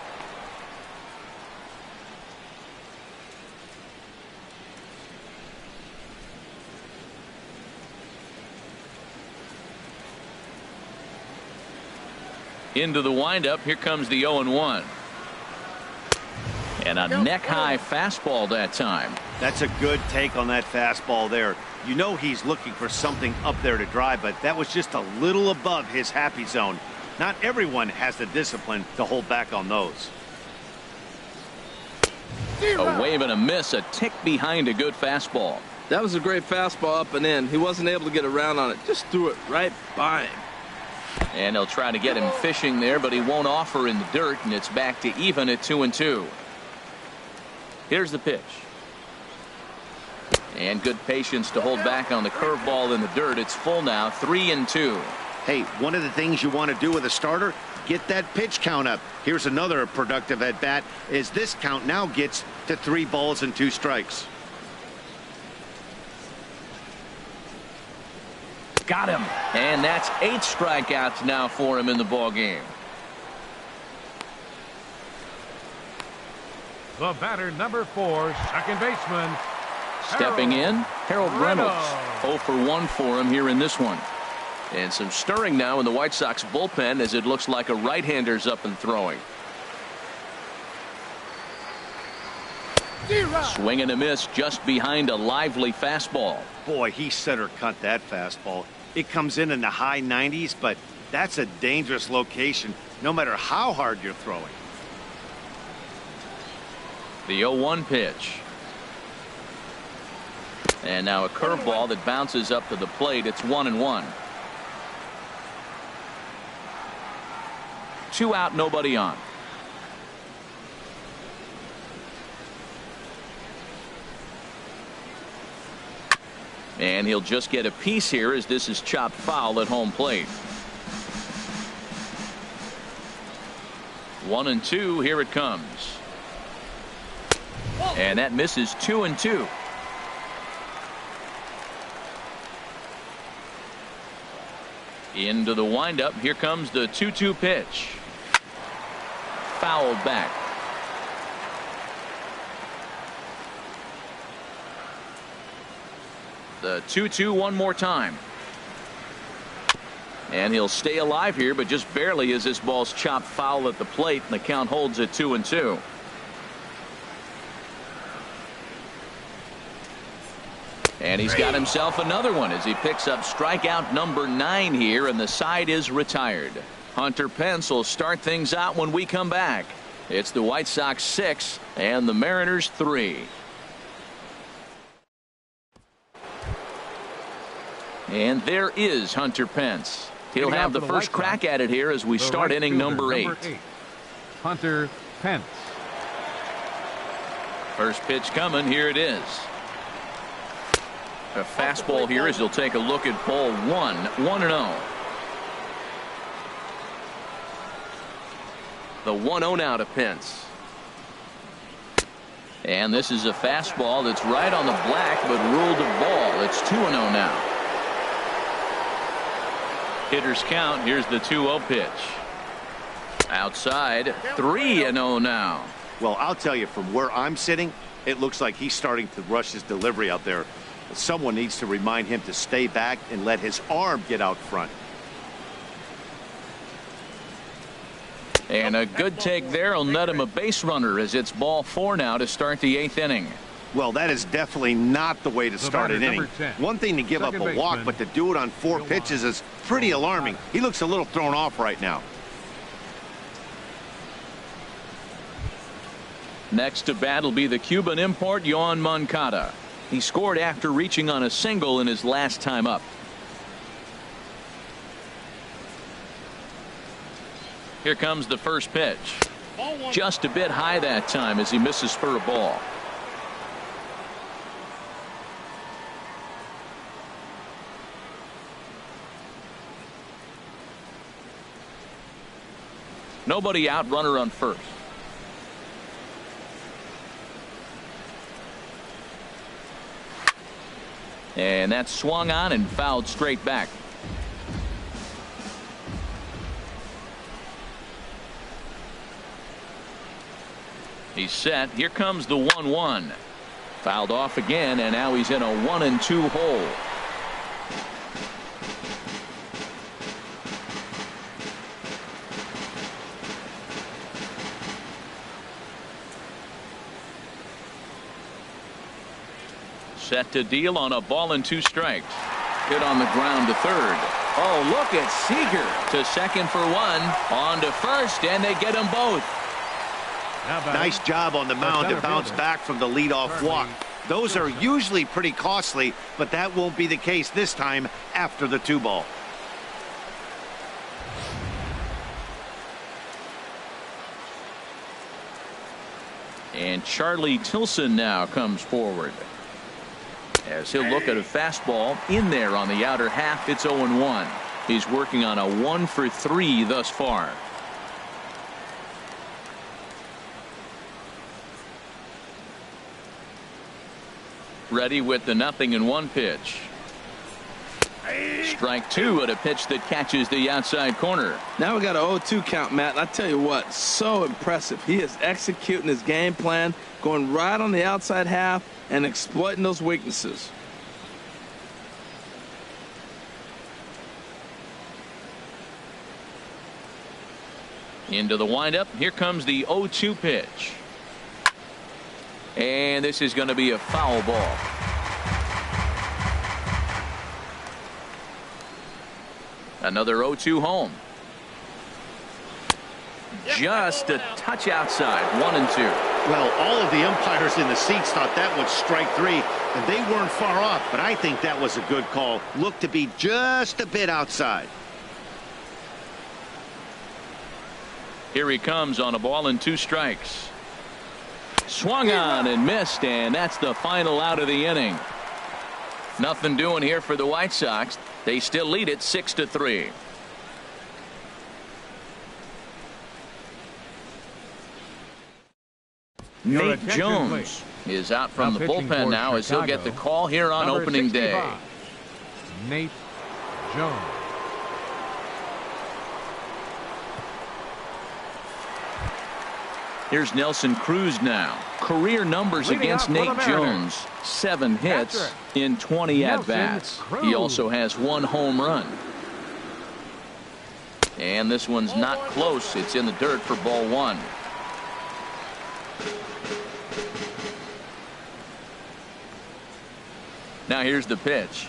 Speaker 1: Into the windup. Here comes the 0-1. And a neck-high fastball that time.
Speaker 2: That's a good take on that fastball there. You know he's looking for something up there to drive, but that was just a little above his happy zone. Not everyone has the discipline to hold back on those.
Speaker 1: A wave and a miss, a tick behind a good fastball.
Speaker 4: That was a great fastball up and in. He wasn't able to get around on it. Just threw it right by him.
Speaker 1: And they'll try to get him fishing there, but he won't offer in the dirt, and it's back to even at 2-2. Here's the pitch. And good patience to hold back on the curveball in the dirt. It's full now, 3-2.
Speaker 2: Hey, one of the things you want to do with a starter, get that pitch count up. Here's another productive at bat as this count now gets to 3 balls and 2 strikes.
Speaker 1: Got him. And that's 8 strikeouts now for him in the ball game.
Speaker 3: The batter, number 4, second baseman.
Speaker 1: Stepping in, Harold Reynolds. 0 for 1 for him here in this one. And some stirring now in the White Sox bullpen as it looks like a right-hander's up and throwing. Swing and a miss just behind a lively fastball.
Speaker 2: Boy, he center cut that fastball. It comes in the high 90s, but that's a dangerous location no matter how hard you're throwing.
Speaker 1: The 0-1 pitch. And now a curveball that bounces up to the plate. It's 1-1. 2 out, nobody on. And he'll just get a piece here as this is chopped foul at home plate. 1-2. Here it comes. And that misses 2-2. Into the windup. Here comes the 2-2 pitch. Fouled back. The 2-2 one more time. And he'll stay alive here, but just barely as this ball's chopped foul at the plate, and the count holds at 2-2. And he's got himself another one as he picks up strikeout number 9 here, and the side is retired. Hunter Pence will start things out when we come back. It's the White Sox 6 and the Mariners 3. And there is Hunter Pence. He'll have the first crack at it here as we start inning number 8.
Speaker 3: Hunter Pence.
Speaker 1: First pitch coming. Here it is. A fastball here as he'll take a look at ball 1. 1-0. The 1-0 now to Pence. And this is a fastball that's right on the black but ruled a ball. It's 2-0 now. Hitters count. Here's the 2-0 pitch. Outside. 3-0 now.
Speaker 2: Well, I'll tell you, from where I'm sitting, it looks like he's starting to rush his delivery out there. Someone needs to remind him to stay back and let his arm get out front.
Speaker 1: And a good take there will net him a base runner as it's ball 4 now to start the 8th inning.
Speaker 2: Well, that is definitely not the way to start an inning. One thing to give up a walk, but to do it on 4 pitches is pretty alarming. He looks a little thrown off right now.
Speaker 1: Next to bat will be the Cuban import Yoan Moncada. He scored after reaching on a single in his last time up. Here comes the first pitch. Just a bit high that time as he misses for a ball. Nobody out, runner on first. And that's swung on and fouled straight back. He's set. Here comes the 1-1. Fouled off again, and now he's in a 1-2 hole. Set to deal on a ball and 2 strikes. Hit on the ground to third. Oh, look at Seager to second for 1. On to first, and they get them both.
Speaker 2: Nice job on the mound to bounce back from the leadoff walk. Those are usually pretty costly, but that won't be the case this time after the 2-ball.
Speaker 1: And Charlie Tilson now comes forward, as he'll look at a fastball in there on the outer half. It's 0-1. He's working on a 1-for-3 thus far. Ready with the 0-1 pitch. Strike 2 at a pitch that catches the outside corner.
Speaker 4: Now we got an 0-2 count, Matt. And I tell you what, so impressive. He is executing his game plan, going right on the outside half and exploiting those weaknesses.
Speaker 1: Into the windup. Here comes the 0-2 pitch. And this is going to be a foul ball. Another 0-2 home. Just a touch outside. 1-2.
Speaker 2: Well, all of the umpires in the seats thought that was strike 3, and they weren't far off, but I think that was a good call. Looked to be just a bit outside.
Speaker 1: Here he comes on a ball and 2 strikes. Swung on and missed, and that's the final out of the inning. Nothing doing here for the White Sox. They still lead it 6-3. Nate Jones is out from the bullpen now, as he'll get the call here on opening day.
Speaker 3: Nate Jones.
Speaker 1: Here's Nelson Cruz now. Career numbers against Nate Jones: 7 hits in 20 at-bats. He also has 1 home run. And this one's not close. It's in the dirt for ball 1. Now here's the pitch.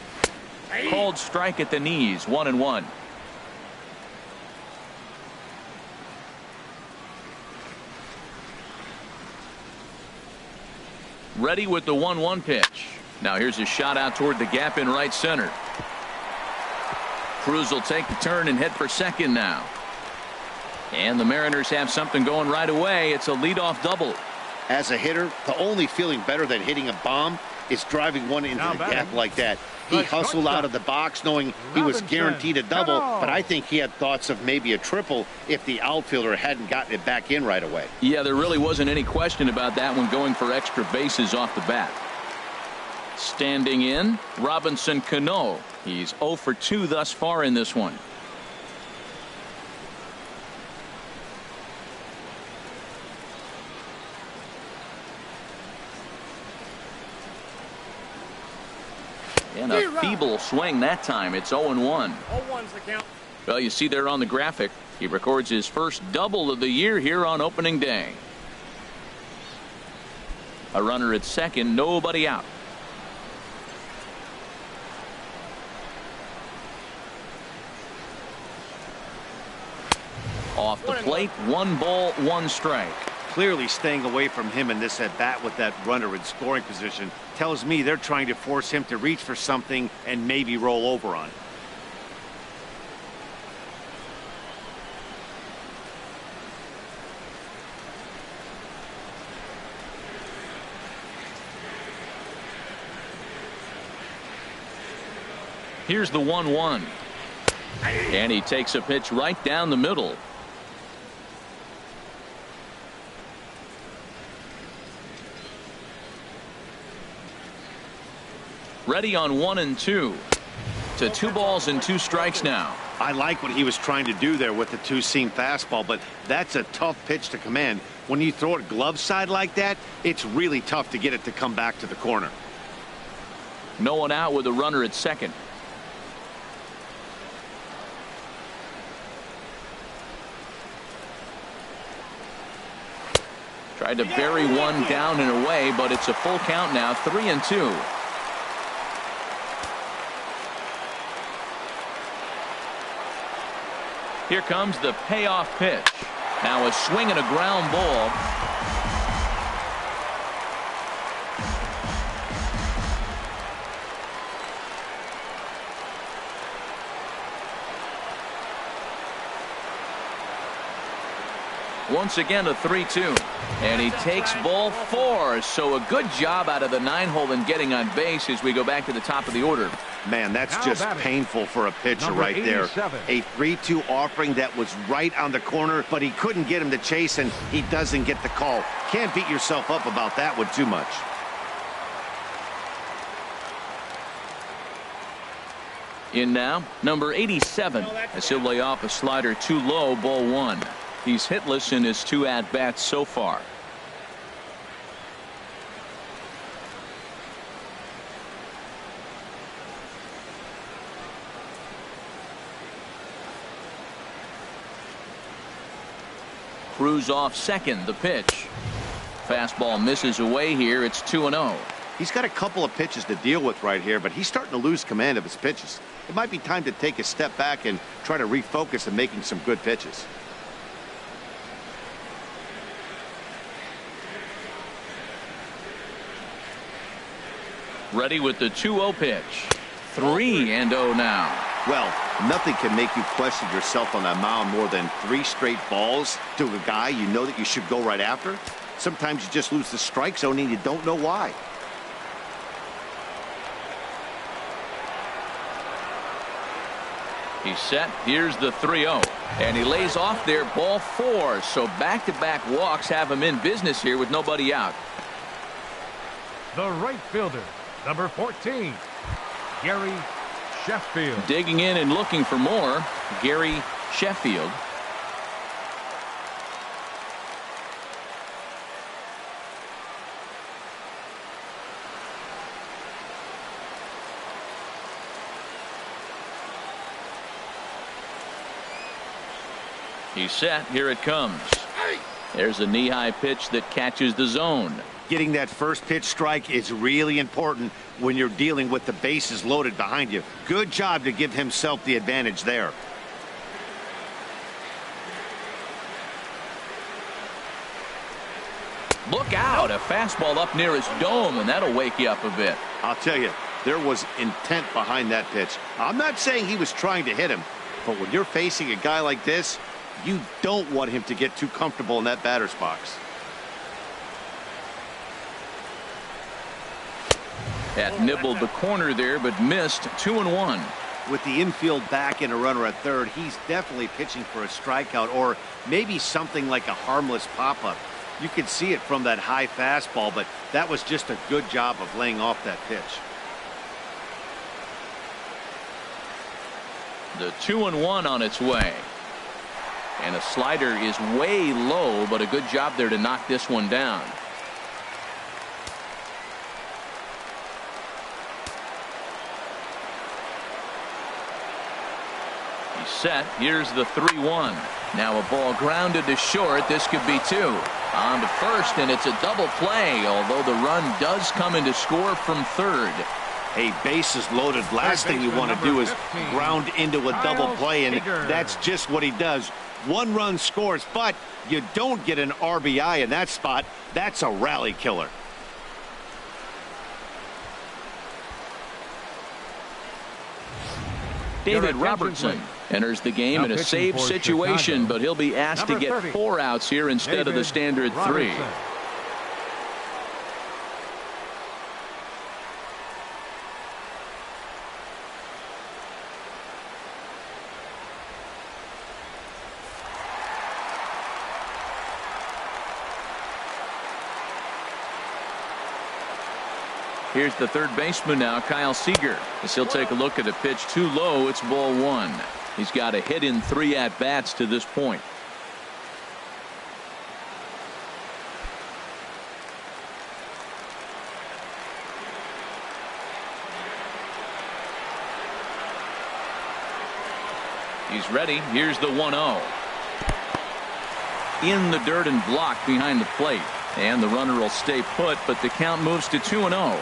Speaker 1: Called strike at the knees. 1-1. Ready with the 1-1 pitch. Now here's a shot out toward the gap in right center. Cruz will take the turn and head for second now. And the Mariners have something going right away. It's a leadoff double.
Speaker 2: As a hitter, the only feeling better than hitting a bomb is driving one into the gap like that. He hustled out of the box knowing he was guaranteed a double, but I think he had thoughts of maybe a triple if the outfielder hadn't gotten it back in right away.
Speaker 1: Yeah, there really wasn't any question about that one, going for extra bases off the bat. Standing in, Robinson Cano. He's 0 for 2 thus far in this one. And a feeble swing that time. It's 0-1.
Speaker 5: 0-1's the count.
Speaker 1: Well, you see there on the graphic, he records his first double of the year here on opening day. A runner at second, nobody out. Off the plate, 1 ball, 1 strike.
Speaker 2: Clearly staying away from him in this at-bat with that runner in scoring position tells me they're trying to force him to reach for something and maybe roll over on it.
Speaker 1: Here's the 1-1. And he takes a pitch right down the middle. Ready on 1-2 to 2 balls and 2 strikes now.
Speaker 2: I like what he was trying to do there with the two-seam fastball, but that's a tough pitch to command. When you throw it glove side like that, it's really tough to get it to come back to the corner.
Speaker 1: No one out with a runner at second. Tried to bury one down and away, but it's a full count now, 3-2. Here comes the payoff pitch. Now a swing and a ground ball. Once again a 3-2. And he takes ball 4. So a good job out of the 9-hole in getting on base as we go back to the top of the order.
Speaker 2: Man, that's just painful for a pitcher right there. A 3-2 offering that was right on the corner, but he couldn't get him to chase, and he doesn't get the call. Can't beat yourself up about that one too much.
Speaker 1: In now, number 87, as he'll lay off a slider too low, ball 1. He's hitless in his 2 at-bats so far. Cruz off second. The pitch. Fastball misses away here. It's 2-0.
Speaker 2: He's got a couple of pitches to deal with right here, but he's starting to lose command of his pitches. It might be time to take a step back and try to refocus on making some good pitches.
Speaker 1: Ready with the 2-0 pitch. 3-0 now.
Speaker 2: Well, nothing can make you question yourself on that mound more than 3 straight balls to a guy you know that you should go right after. Sometimes you just lose the strike zone and you don't know why.
Speaker 1: He's set. Here's the 3-0. And he lays off there, ball 4. So back-to-back walks have him in business here with nobody out.
Speaker 3: The right fielder, number 14, Gary Sheffield.
Speaker 1: Digging in and looking for more, Gary Sheffield. He's set. Here it comes. There's a knee-high pitch that catches the zone.
Speaker 2: Getting that first pitch strike is really important when you're dealing with the bases loaded behind you. Good job to give himself the advantage there.
Speaker 1: Look out. A fastball up near his dome, and that'll wake you up a bit.
Speaker 2: I'll tell you, there was intent behind that pitch. I'm not saying he was trying to hit him, but when you're facing a guy like this, you don't want him to get too comfortable in that batter's box.
Speaker 1: That nibbled the corner there, but missed. 2-1.
Speaker 2: With the infield back and a runner at third, he's definitely pitching for a strikeout or maybe something like a harmless pop-up. You could see it from that high fastball, but that was just a good job of laying off that pitch.
Speaker 1: The 2-1 on its way. And a slider is way low, but a good job there to knock this one down. He's set. Here's the 3-1. Now a ball grounded to short. This could be 2. On to first, and it's a double play, although the run does come in to score from third.
Speaker 2: Hey, bases loaded. Last thing you want to do is ground into a double play, and that's just what he does. 1 run scores, but you don't get an RBI in that spot. That's a rally killer.
Speaker 1: David Robertson enters the game in a save situation, but he'll be asked to get 4 outs here instead of the standard 3. Here's the third baseman now, Kyle Seager, as he'll take a look at a pitch too low. It's ball one. He's got a hit in 3 at-bats to this point. He's ready. Here's the 1-0. In the dirt and blocked behind the plate. And the runner will stay put, but the count moves to 2-0.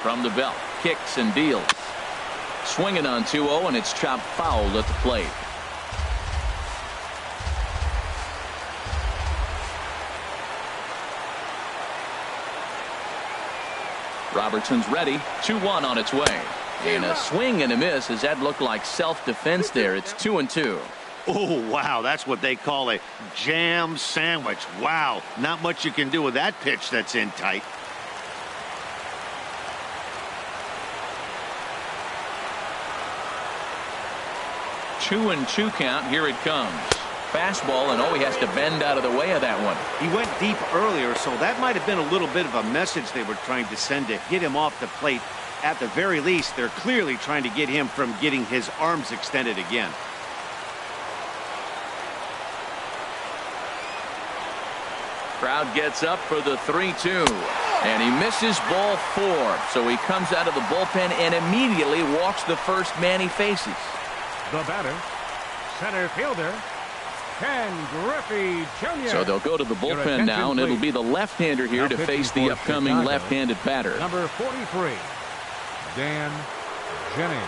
Speaker 1: From the belt, kicks and deals. Swinging on 2-0, and it's chopped foul at the plate. Robertson's ready. 2-1 on its way. And a swing and a miss, as that looked like self-defense there. It's 2-2.
Speaker 2: Oh, wow, that's what they call a jam sandwich. Wow, not much you can do with that pitch that's in tight.
Speaker 1: Two and 2 count. Here it comes. Fastball, and he has to bend out of the way of that one.
Speaker 2: He went deep earlier, so that might have been a little bit of a message they were trying to send to hit him off the plate. At the very least, they're clearly trying to get him from getting his arms extended again.
Speaker 1: Crowd gets up for the 3-2. And he misses ball 4. So he comes out of the bullpen and immediately walks the first man he faces.
Speaker 3: The batter, center fielder, Ken Griffey Jr.
Speaker 1: So they'll go to the bullpen now, and it'll be the left-hander here to face the upcoming left-handed batter.
Speaker 3: Number 43, Dan Jennings.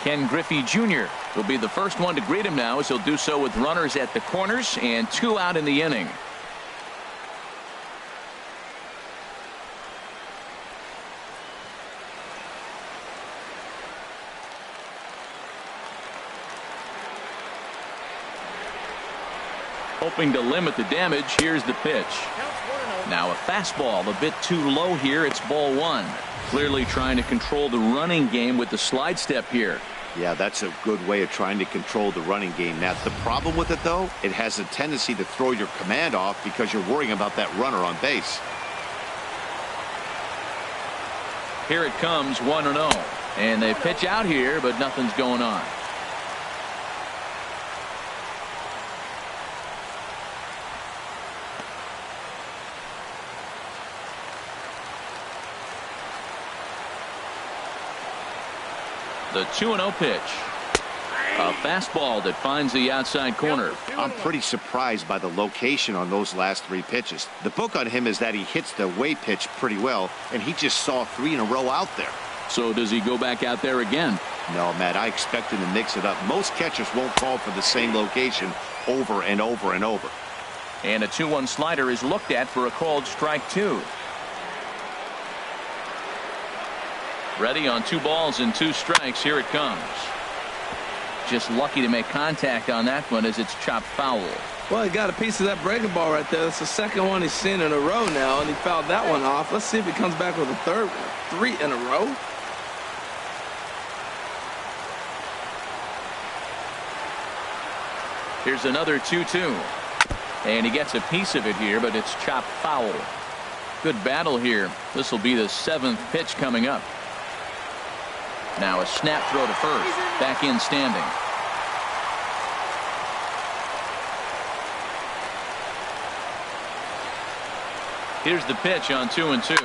Speaker 1: Ken Griffey Jr. will be the first one to greet him now, as he'll do so with runners at the corners and 2 out in the inning. Hoping to limit the damage. Here's the pitch. Now a fastball a bit too low here. It's ball 1. Clearly trying to control the running game with the slide step here.
Speaker 2: Yeah, that's a good way of trying to control the running game. Now, the problem with it, though, it has a tendency to throw your command off because you're worrying about that runner on base.
Speaker 1: Here it comes, 1-0. And they pitch out here, but nothing's going on. The 2-0 pitch. A fastball that finds the outside corner.
Speaker 2: I'm pretty surprised by the location on those last 3 pitches. The book on him is that he hits the away pitch pretty well, and he just saw 3 in a row out there.
Speaker 1: So does he go back out there again?
Speaker 2: No, Matt, I expect him to mix it up. Most catchers won't call for the same location over and over and over.
Speaker 1: And a 2-1 slider is looked at for a called strike 2. Ready on 2 balls and 2 strikes. Here it comes. Just lucky to make contact on that one as it's chopped foul.
Speaker 4: Well, he got a piece of that breaking ball right there. That's the second one he's seen in a row now, and he fouled that one off. Let's see if he comes back with a third one. 3 in a row.
Speaker 1: Here's another 2-2. And he gets a piece of it here, but it's chopped foul. Good battle here. This will be the 7th pitch coming up. Now a snap throw to first. Back in standing. Here's the pitch on 2-2.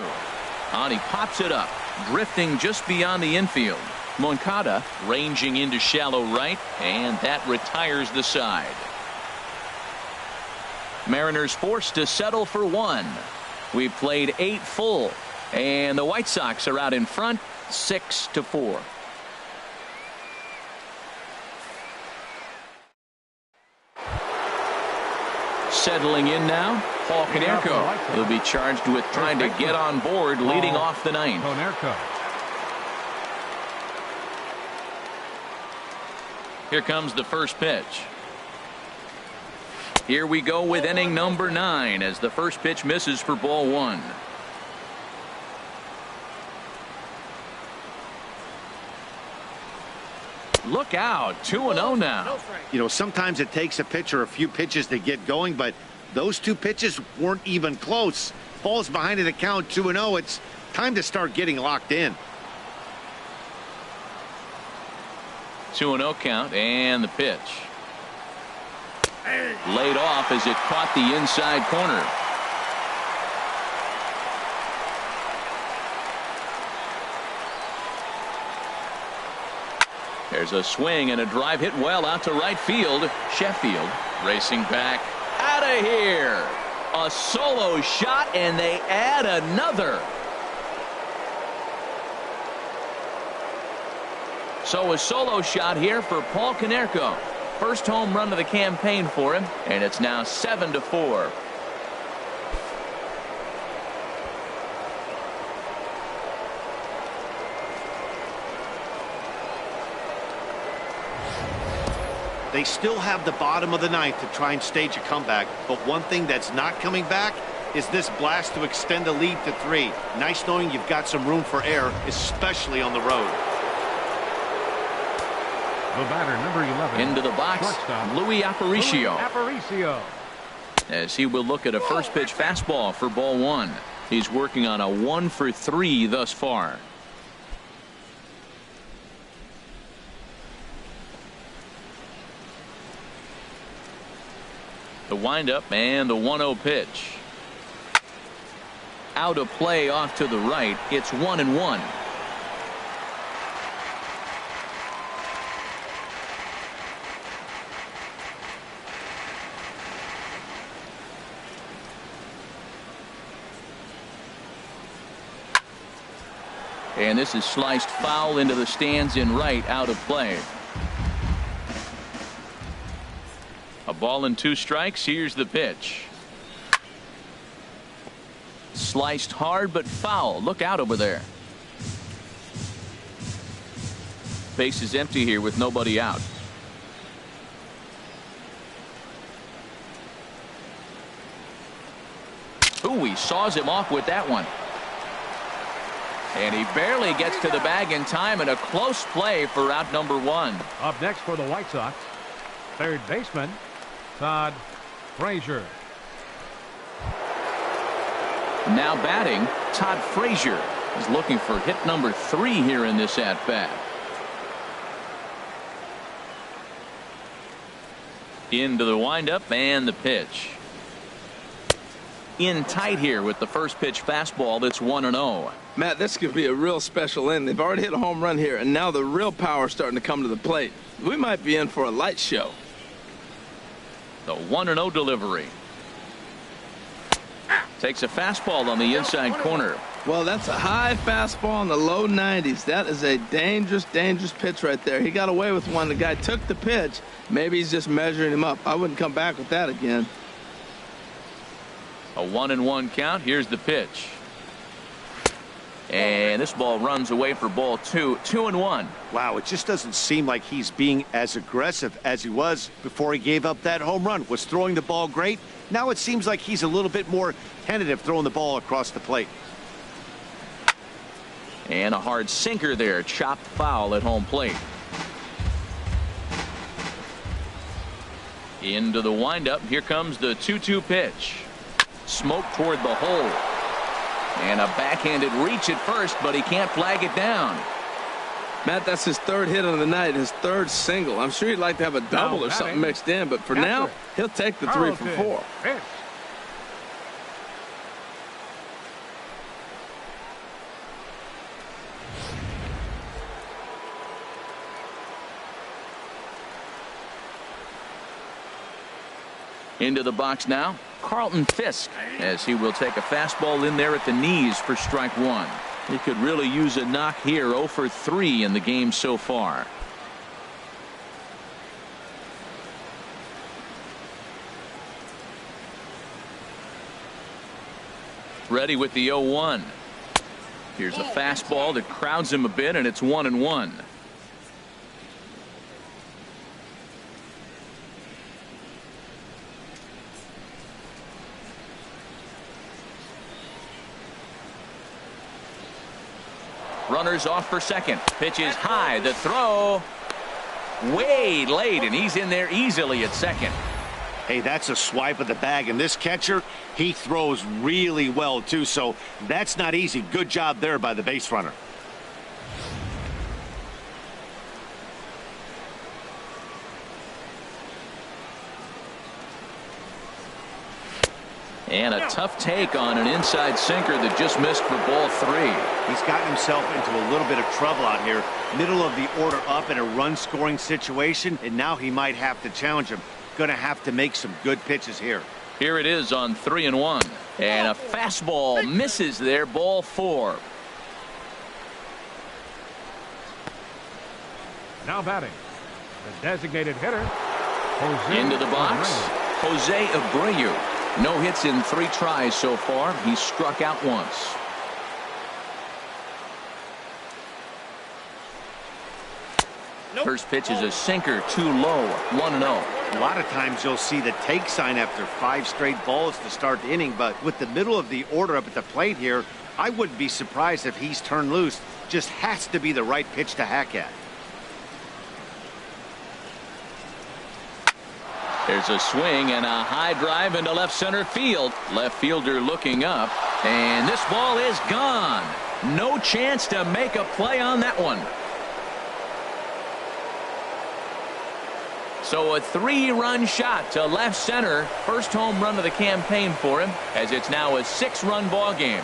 Speaker 1: And he pops it up, drifting just beyond the infield. Moncada ranging into shallow right, and that retires the side. Mariners forced to settle for 1. We've played 8 full, and the White Sox are out in front 6-4. Settling in now, Paul Konerko. He'll be charged with trying to get on board leading off the 9th. Here comes the first pitch. Here we go with inning number 9 as the first pitch misses for ball 1. Look out. 2-0 now.
Speaker 2: You know, sometimes it takes a pitcher a few pitches to get going, but those two pitches weren't even close. Ball's behind at the count 2-0. It's time to start getting locked in.
Speaker 1: 2-0 count, and the pitch. Laid off as it caught the inside corner. There's a swing and a drive hit well out to right field. Sheffield racing back. Out of here. A solo shot, and they add another. So a solo shot here for Paul Konerko. First home run of the campaign for him, and it's now 7-4.
Speaker 2: They still have the bottom of the ninth to try and stage a comeback, but one thing that's not coming back is this blast to extend the lead to 3. Nice knowing you've got some room for error, especially on the road.
Speaker 3: The batter, number 11.
Speaker 1: Into the box, Louis Aparicio.
Speaker 3: Aparicio.
Speaker 1: As he will look at a first pitch fastball for ball 1. He's working on a 1 for 3 thus far. The windup and the 1-0 pitch. Out of play off to the right. It's 1-1. And this is sliced foul into the stands in right, out of play. A ball and 2 strikes. Here's the pitch. Sliced hard but foul. Look out over there. Base is empty here with nobody out. Ooh, he saws him off with that one. And he barely gets to the bag in time, and a close play for out number 1.
Speaker 3: Up next for the White Sox, third baseman, Todd Frazier.
Speaker 1: Now batting, Todd Frazier is looking for hit number 3 here in this at-bat. Into the windup and the pitch. In tight here with the first pitch fastball. That's 1-0.
Speaker 4: Matt, this could be a real special inning. They've already hit a home run here, and now the real power is starting to come to the plate. We might be in for a light show.
Speaker 1: The 1-0 delivery. Takes a fastball on the inside corner.
Speaker 4: Well, that's a high fastball in the low 90s. That is a dangerous, dangerous pitch right there. He got away with one. The guy took the pitch. Maybe he's just measuring him up. I wouldn't come back with that again.
Speaker 1: A 1-1 count. Here's the pitch. And this ball runs away for ball 2. 2-1.
Speaker 2: Wow, it just doesn't seem like he's being as aggressive as he was before he gave up that home run. Was throwing the ball great. Now it seems like he's a little bit more tentative throwing the ball across the plate.
Speaker 1: And a hard sinker there. Chopped foul at home plate. Into the windup. Here comes the 2-2 pitch. Smoke toward the hole. And a backhanded reach at first, but he can't flag it down.
Speaker 4: Matt, that's his third hit of the night, his third single. I'm sure he'd like to have a double or something mixed in, but for now, he'll take the 3 for 4.
Speaker 1: Into the box now, Carlton Fisk, as he will take a fastball in there at the knees for strike 1. He could really use a knock here. 0 for 3 in the game so far. Ready with the 0-1. Here's a fastball that crowds him a bit, and it's 1-1. Runners off for second. Pitch is high. The throw. way late, and he's in there easily at second.
Speaker 2: Hey, that's a swipe of the bag, and this catcher, he throws really well, too, so that's not easy. Good job there by the base runner.
Speaker 1: And a tough take on an inside sinker that just missed for ball 3.
Speaker 2: He's gotten himself into a little bit of trouble out here. Middle of the order up in a run-scoring situation, and now he might have to challenge him. Going to have to make some good pitches here.
Speaker 1: Here it is on 3-1. And a fastball misses there, ball 4.
Speaker 3: Now batting, the designated hitter, Jose
Speaker 1: Into the box,
Speaker 3: Abreu.
Speaker 1: Jose Abreu. No hits in 3 tries so far. He's struck out once. First pitch is a sinker, too low, 1-0.
Speaker 2: A lot of times you'll see the take sign after 5 straight balls to start the inning, but with the middle of the order up at the plate here, I wouldn't be surprised if he's turned loose. Just has to be the right pitch to hack at.
Speaker 1: There's a swing and a high drive into left center field. Left fielder looking up, and this ball is gone. No chance to make a play on that one. So a 3-run shot to left center. First home run of the campaign for him, as it's now a 6-run ball game.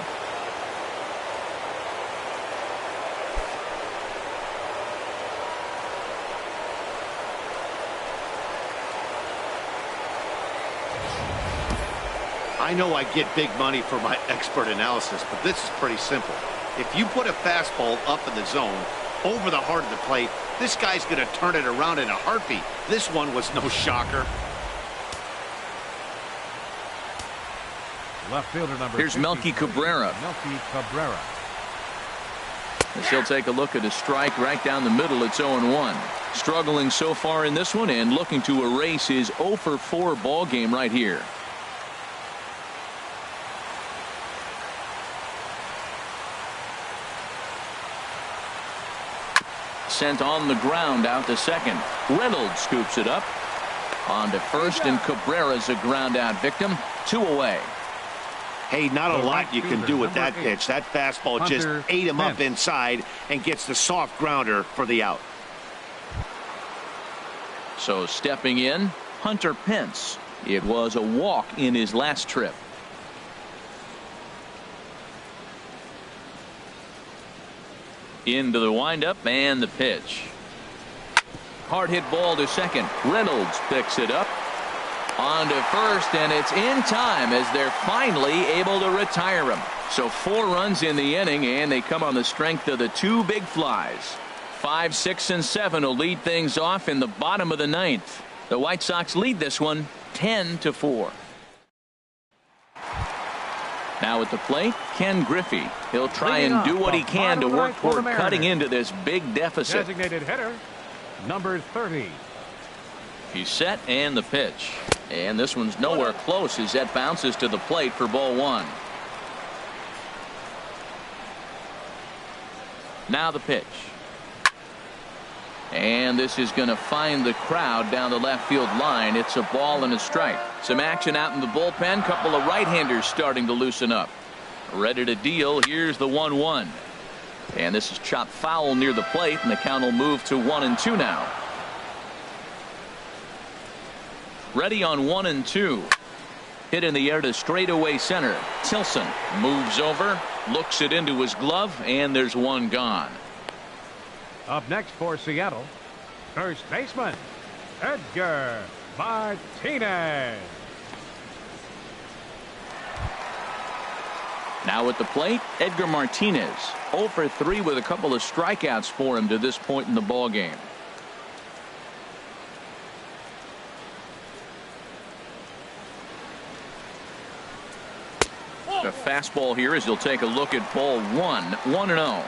Speaker 2: I know I get big money for my expert analysis, but this is pretty simple. If you put a fastball up in the zone over the heart of the plate, this guy's going to turn it around in a heartbeat. This one was no shocker.
Speaker 3: Left fielder number
Speaker 1: Here's Melky
Speaker 3: 53,
Speaker 1: Cabrera.
Speaker 3: Melky Cabrera.
Speaker 1: As he'll take a look at a strike right down the middle. It's 0-1. Struggling so far in this one and looking to erase his 0-for-4 ball game right here. Sent on the ground out to second. Reynolds scoops it up. On to first, and Cabrera's a ground out victim. 2 away.
Speaker 2: Hey, not a lot you can do with that pitch. That fastball just
Speaker 3: Hunter
Speaker 2: ate him up
Speaker 3: Pence.
Speaker 2: inside and gets the soft grounder for the out.
Speaker 1: So stepping in, Hunter Pence. It was a walk in his last trip. Into the windup and the pitch. Hard hit ball to second. Reynolds picks it up. On to first, and it's in time as they're finally able to retire him. So 4 runs in the inning, and they come on the strength of the 2 big flies. 5, 6, and 7 will lead things off in the bottom of the 9th. The White Sox lead this one 10-4. Now at the plate, Ken Griffey. He'll try and do what he can to work toward cutting into this big deficit.
Speaker 3: Designated hitter, number 30.
Speaker 1: He's set, and the pitch. And this one's nowhere close as that bounces to the plate for ball 1. Now the pitch. And this is going to find the crowd down the left field line. It's a ball and a strike. Some action out in the bullpen. Couple of right-handers starting to loosen up. Ready to deal. Here's the 1-1. And this is chopped foul near the plate, and the count will move to 1-2 now. Ready on 1-2. Hit in the air to straightaway center. Tilson moves over, looks it into his glove, and there's one gone.
Speaker 3: Up next for Seattle, first baseman, Edgar Martinez.
Speaker 1: Now at the plate, Edgar Martinez. 0 for 3 with a couple of strikeouts for him to this point in the ball game. A fastball here as he'll take a look at ball 1. 1-0.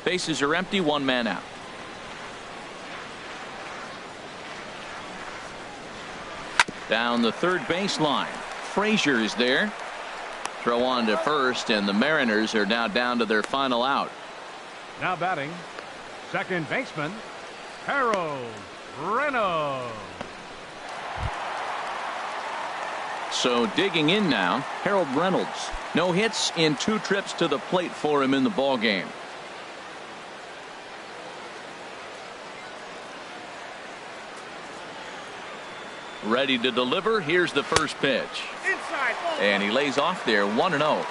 Speaker 1: Bases are empty, 1 man out. Down the third baseline. Frazier is there. Throw on to first, and the Mariners are now down to their final out.
Speaker 3: Now batting, second baseman, Harold Reynolds.
Speaker 1: So digging in now, Harold Reynolds. No hits in 2 trips to the plate for him in the ball game. Ready to deliver. Here's the first pitch.
Speaker 5: Inside.
Speaker 1: And he lays off there 1-0.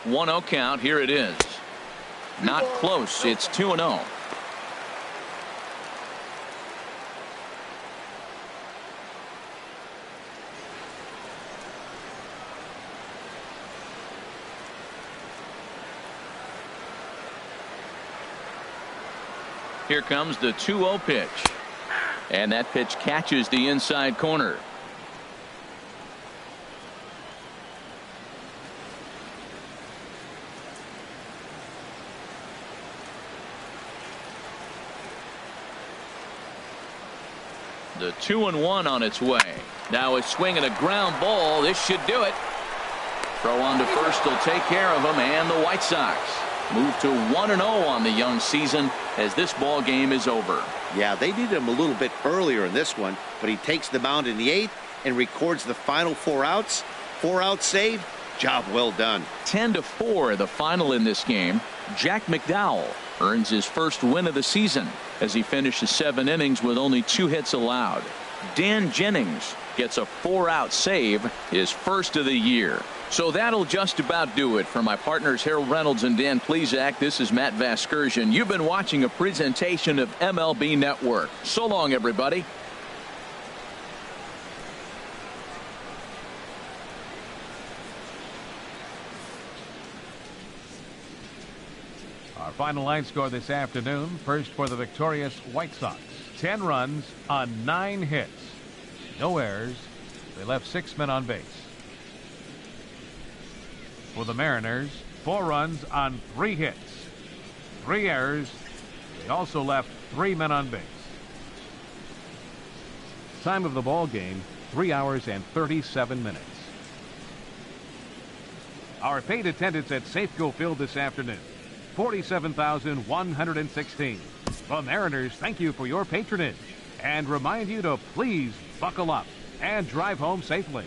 Speaker 1: One-0 count. Here it is. Not close. It's 2-0. Here comes the 2-0 pitch. And that pitch catches the inside corner. The 2-1 on its way. Now a swing and a ground ball. This should do it. Throw on to first will take care of him, and the White Sox move to 1-0 on the young season as this ball game is over.
Speaker 2: Yeah, they needed him a little bit earlier in this one, but he takes the mound in the 8th and records the final 4 outs. 4 out save. Job well done.
Speaker 1: 10-4 the final in this game. Jack McDowell earns his first win of the season as he finishes 7 innings with only 2 hits allowed. Dan Jennings gets a 4-out save, his first of the year. So that'll just about do it. For my partners Harold Reynolds and Dan Plesac, this is Matt Vasgersian. You've been watching a presentation of MLB Network. So long, everybody.
Speaker 3: Our final line score this afternoon. First for the victorious White Sox. 10 runs on 9 hits. No errors. They left 6 men on base. For the Mariners, 4 runs on 3 hits. 3 errors. They also left 3 men on base. Time of the ball game, 3 hours and 37 minutes. Our paid attendance at Safeco Field this afternoon, 47,116. The Mariners thank you for your patronage and remind you to please buckle up and drive home safely.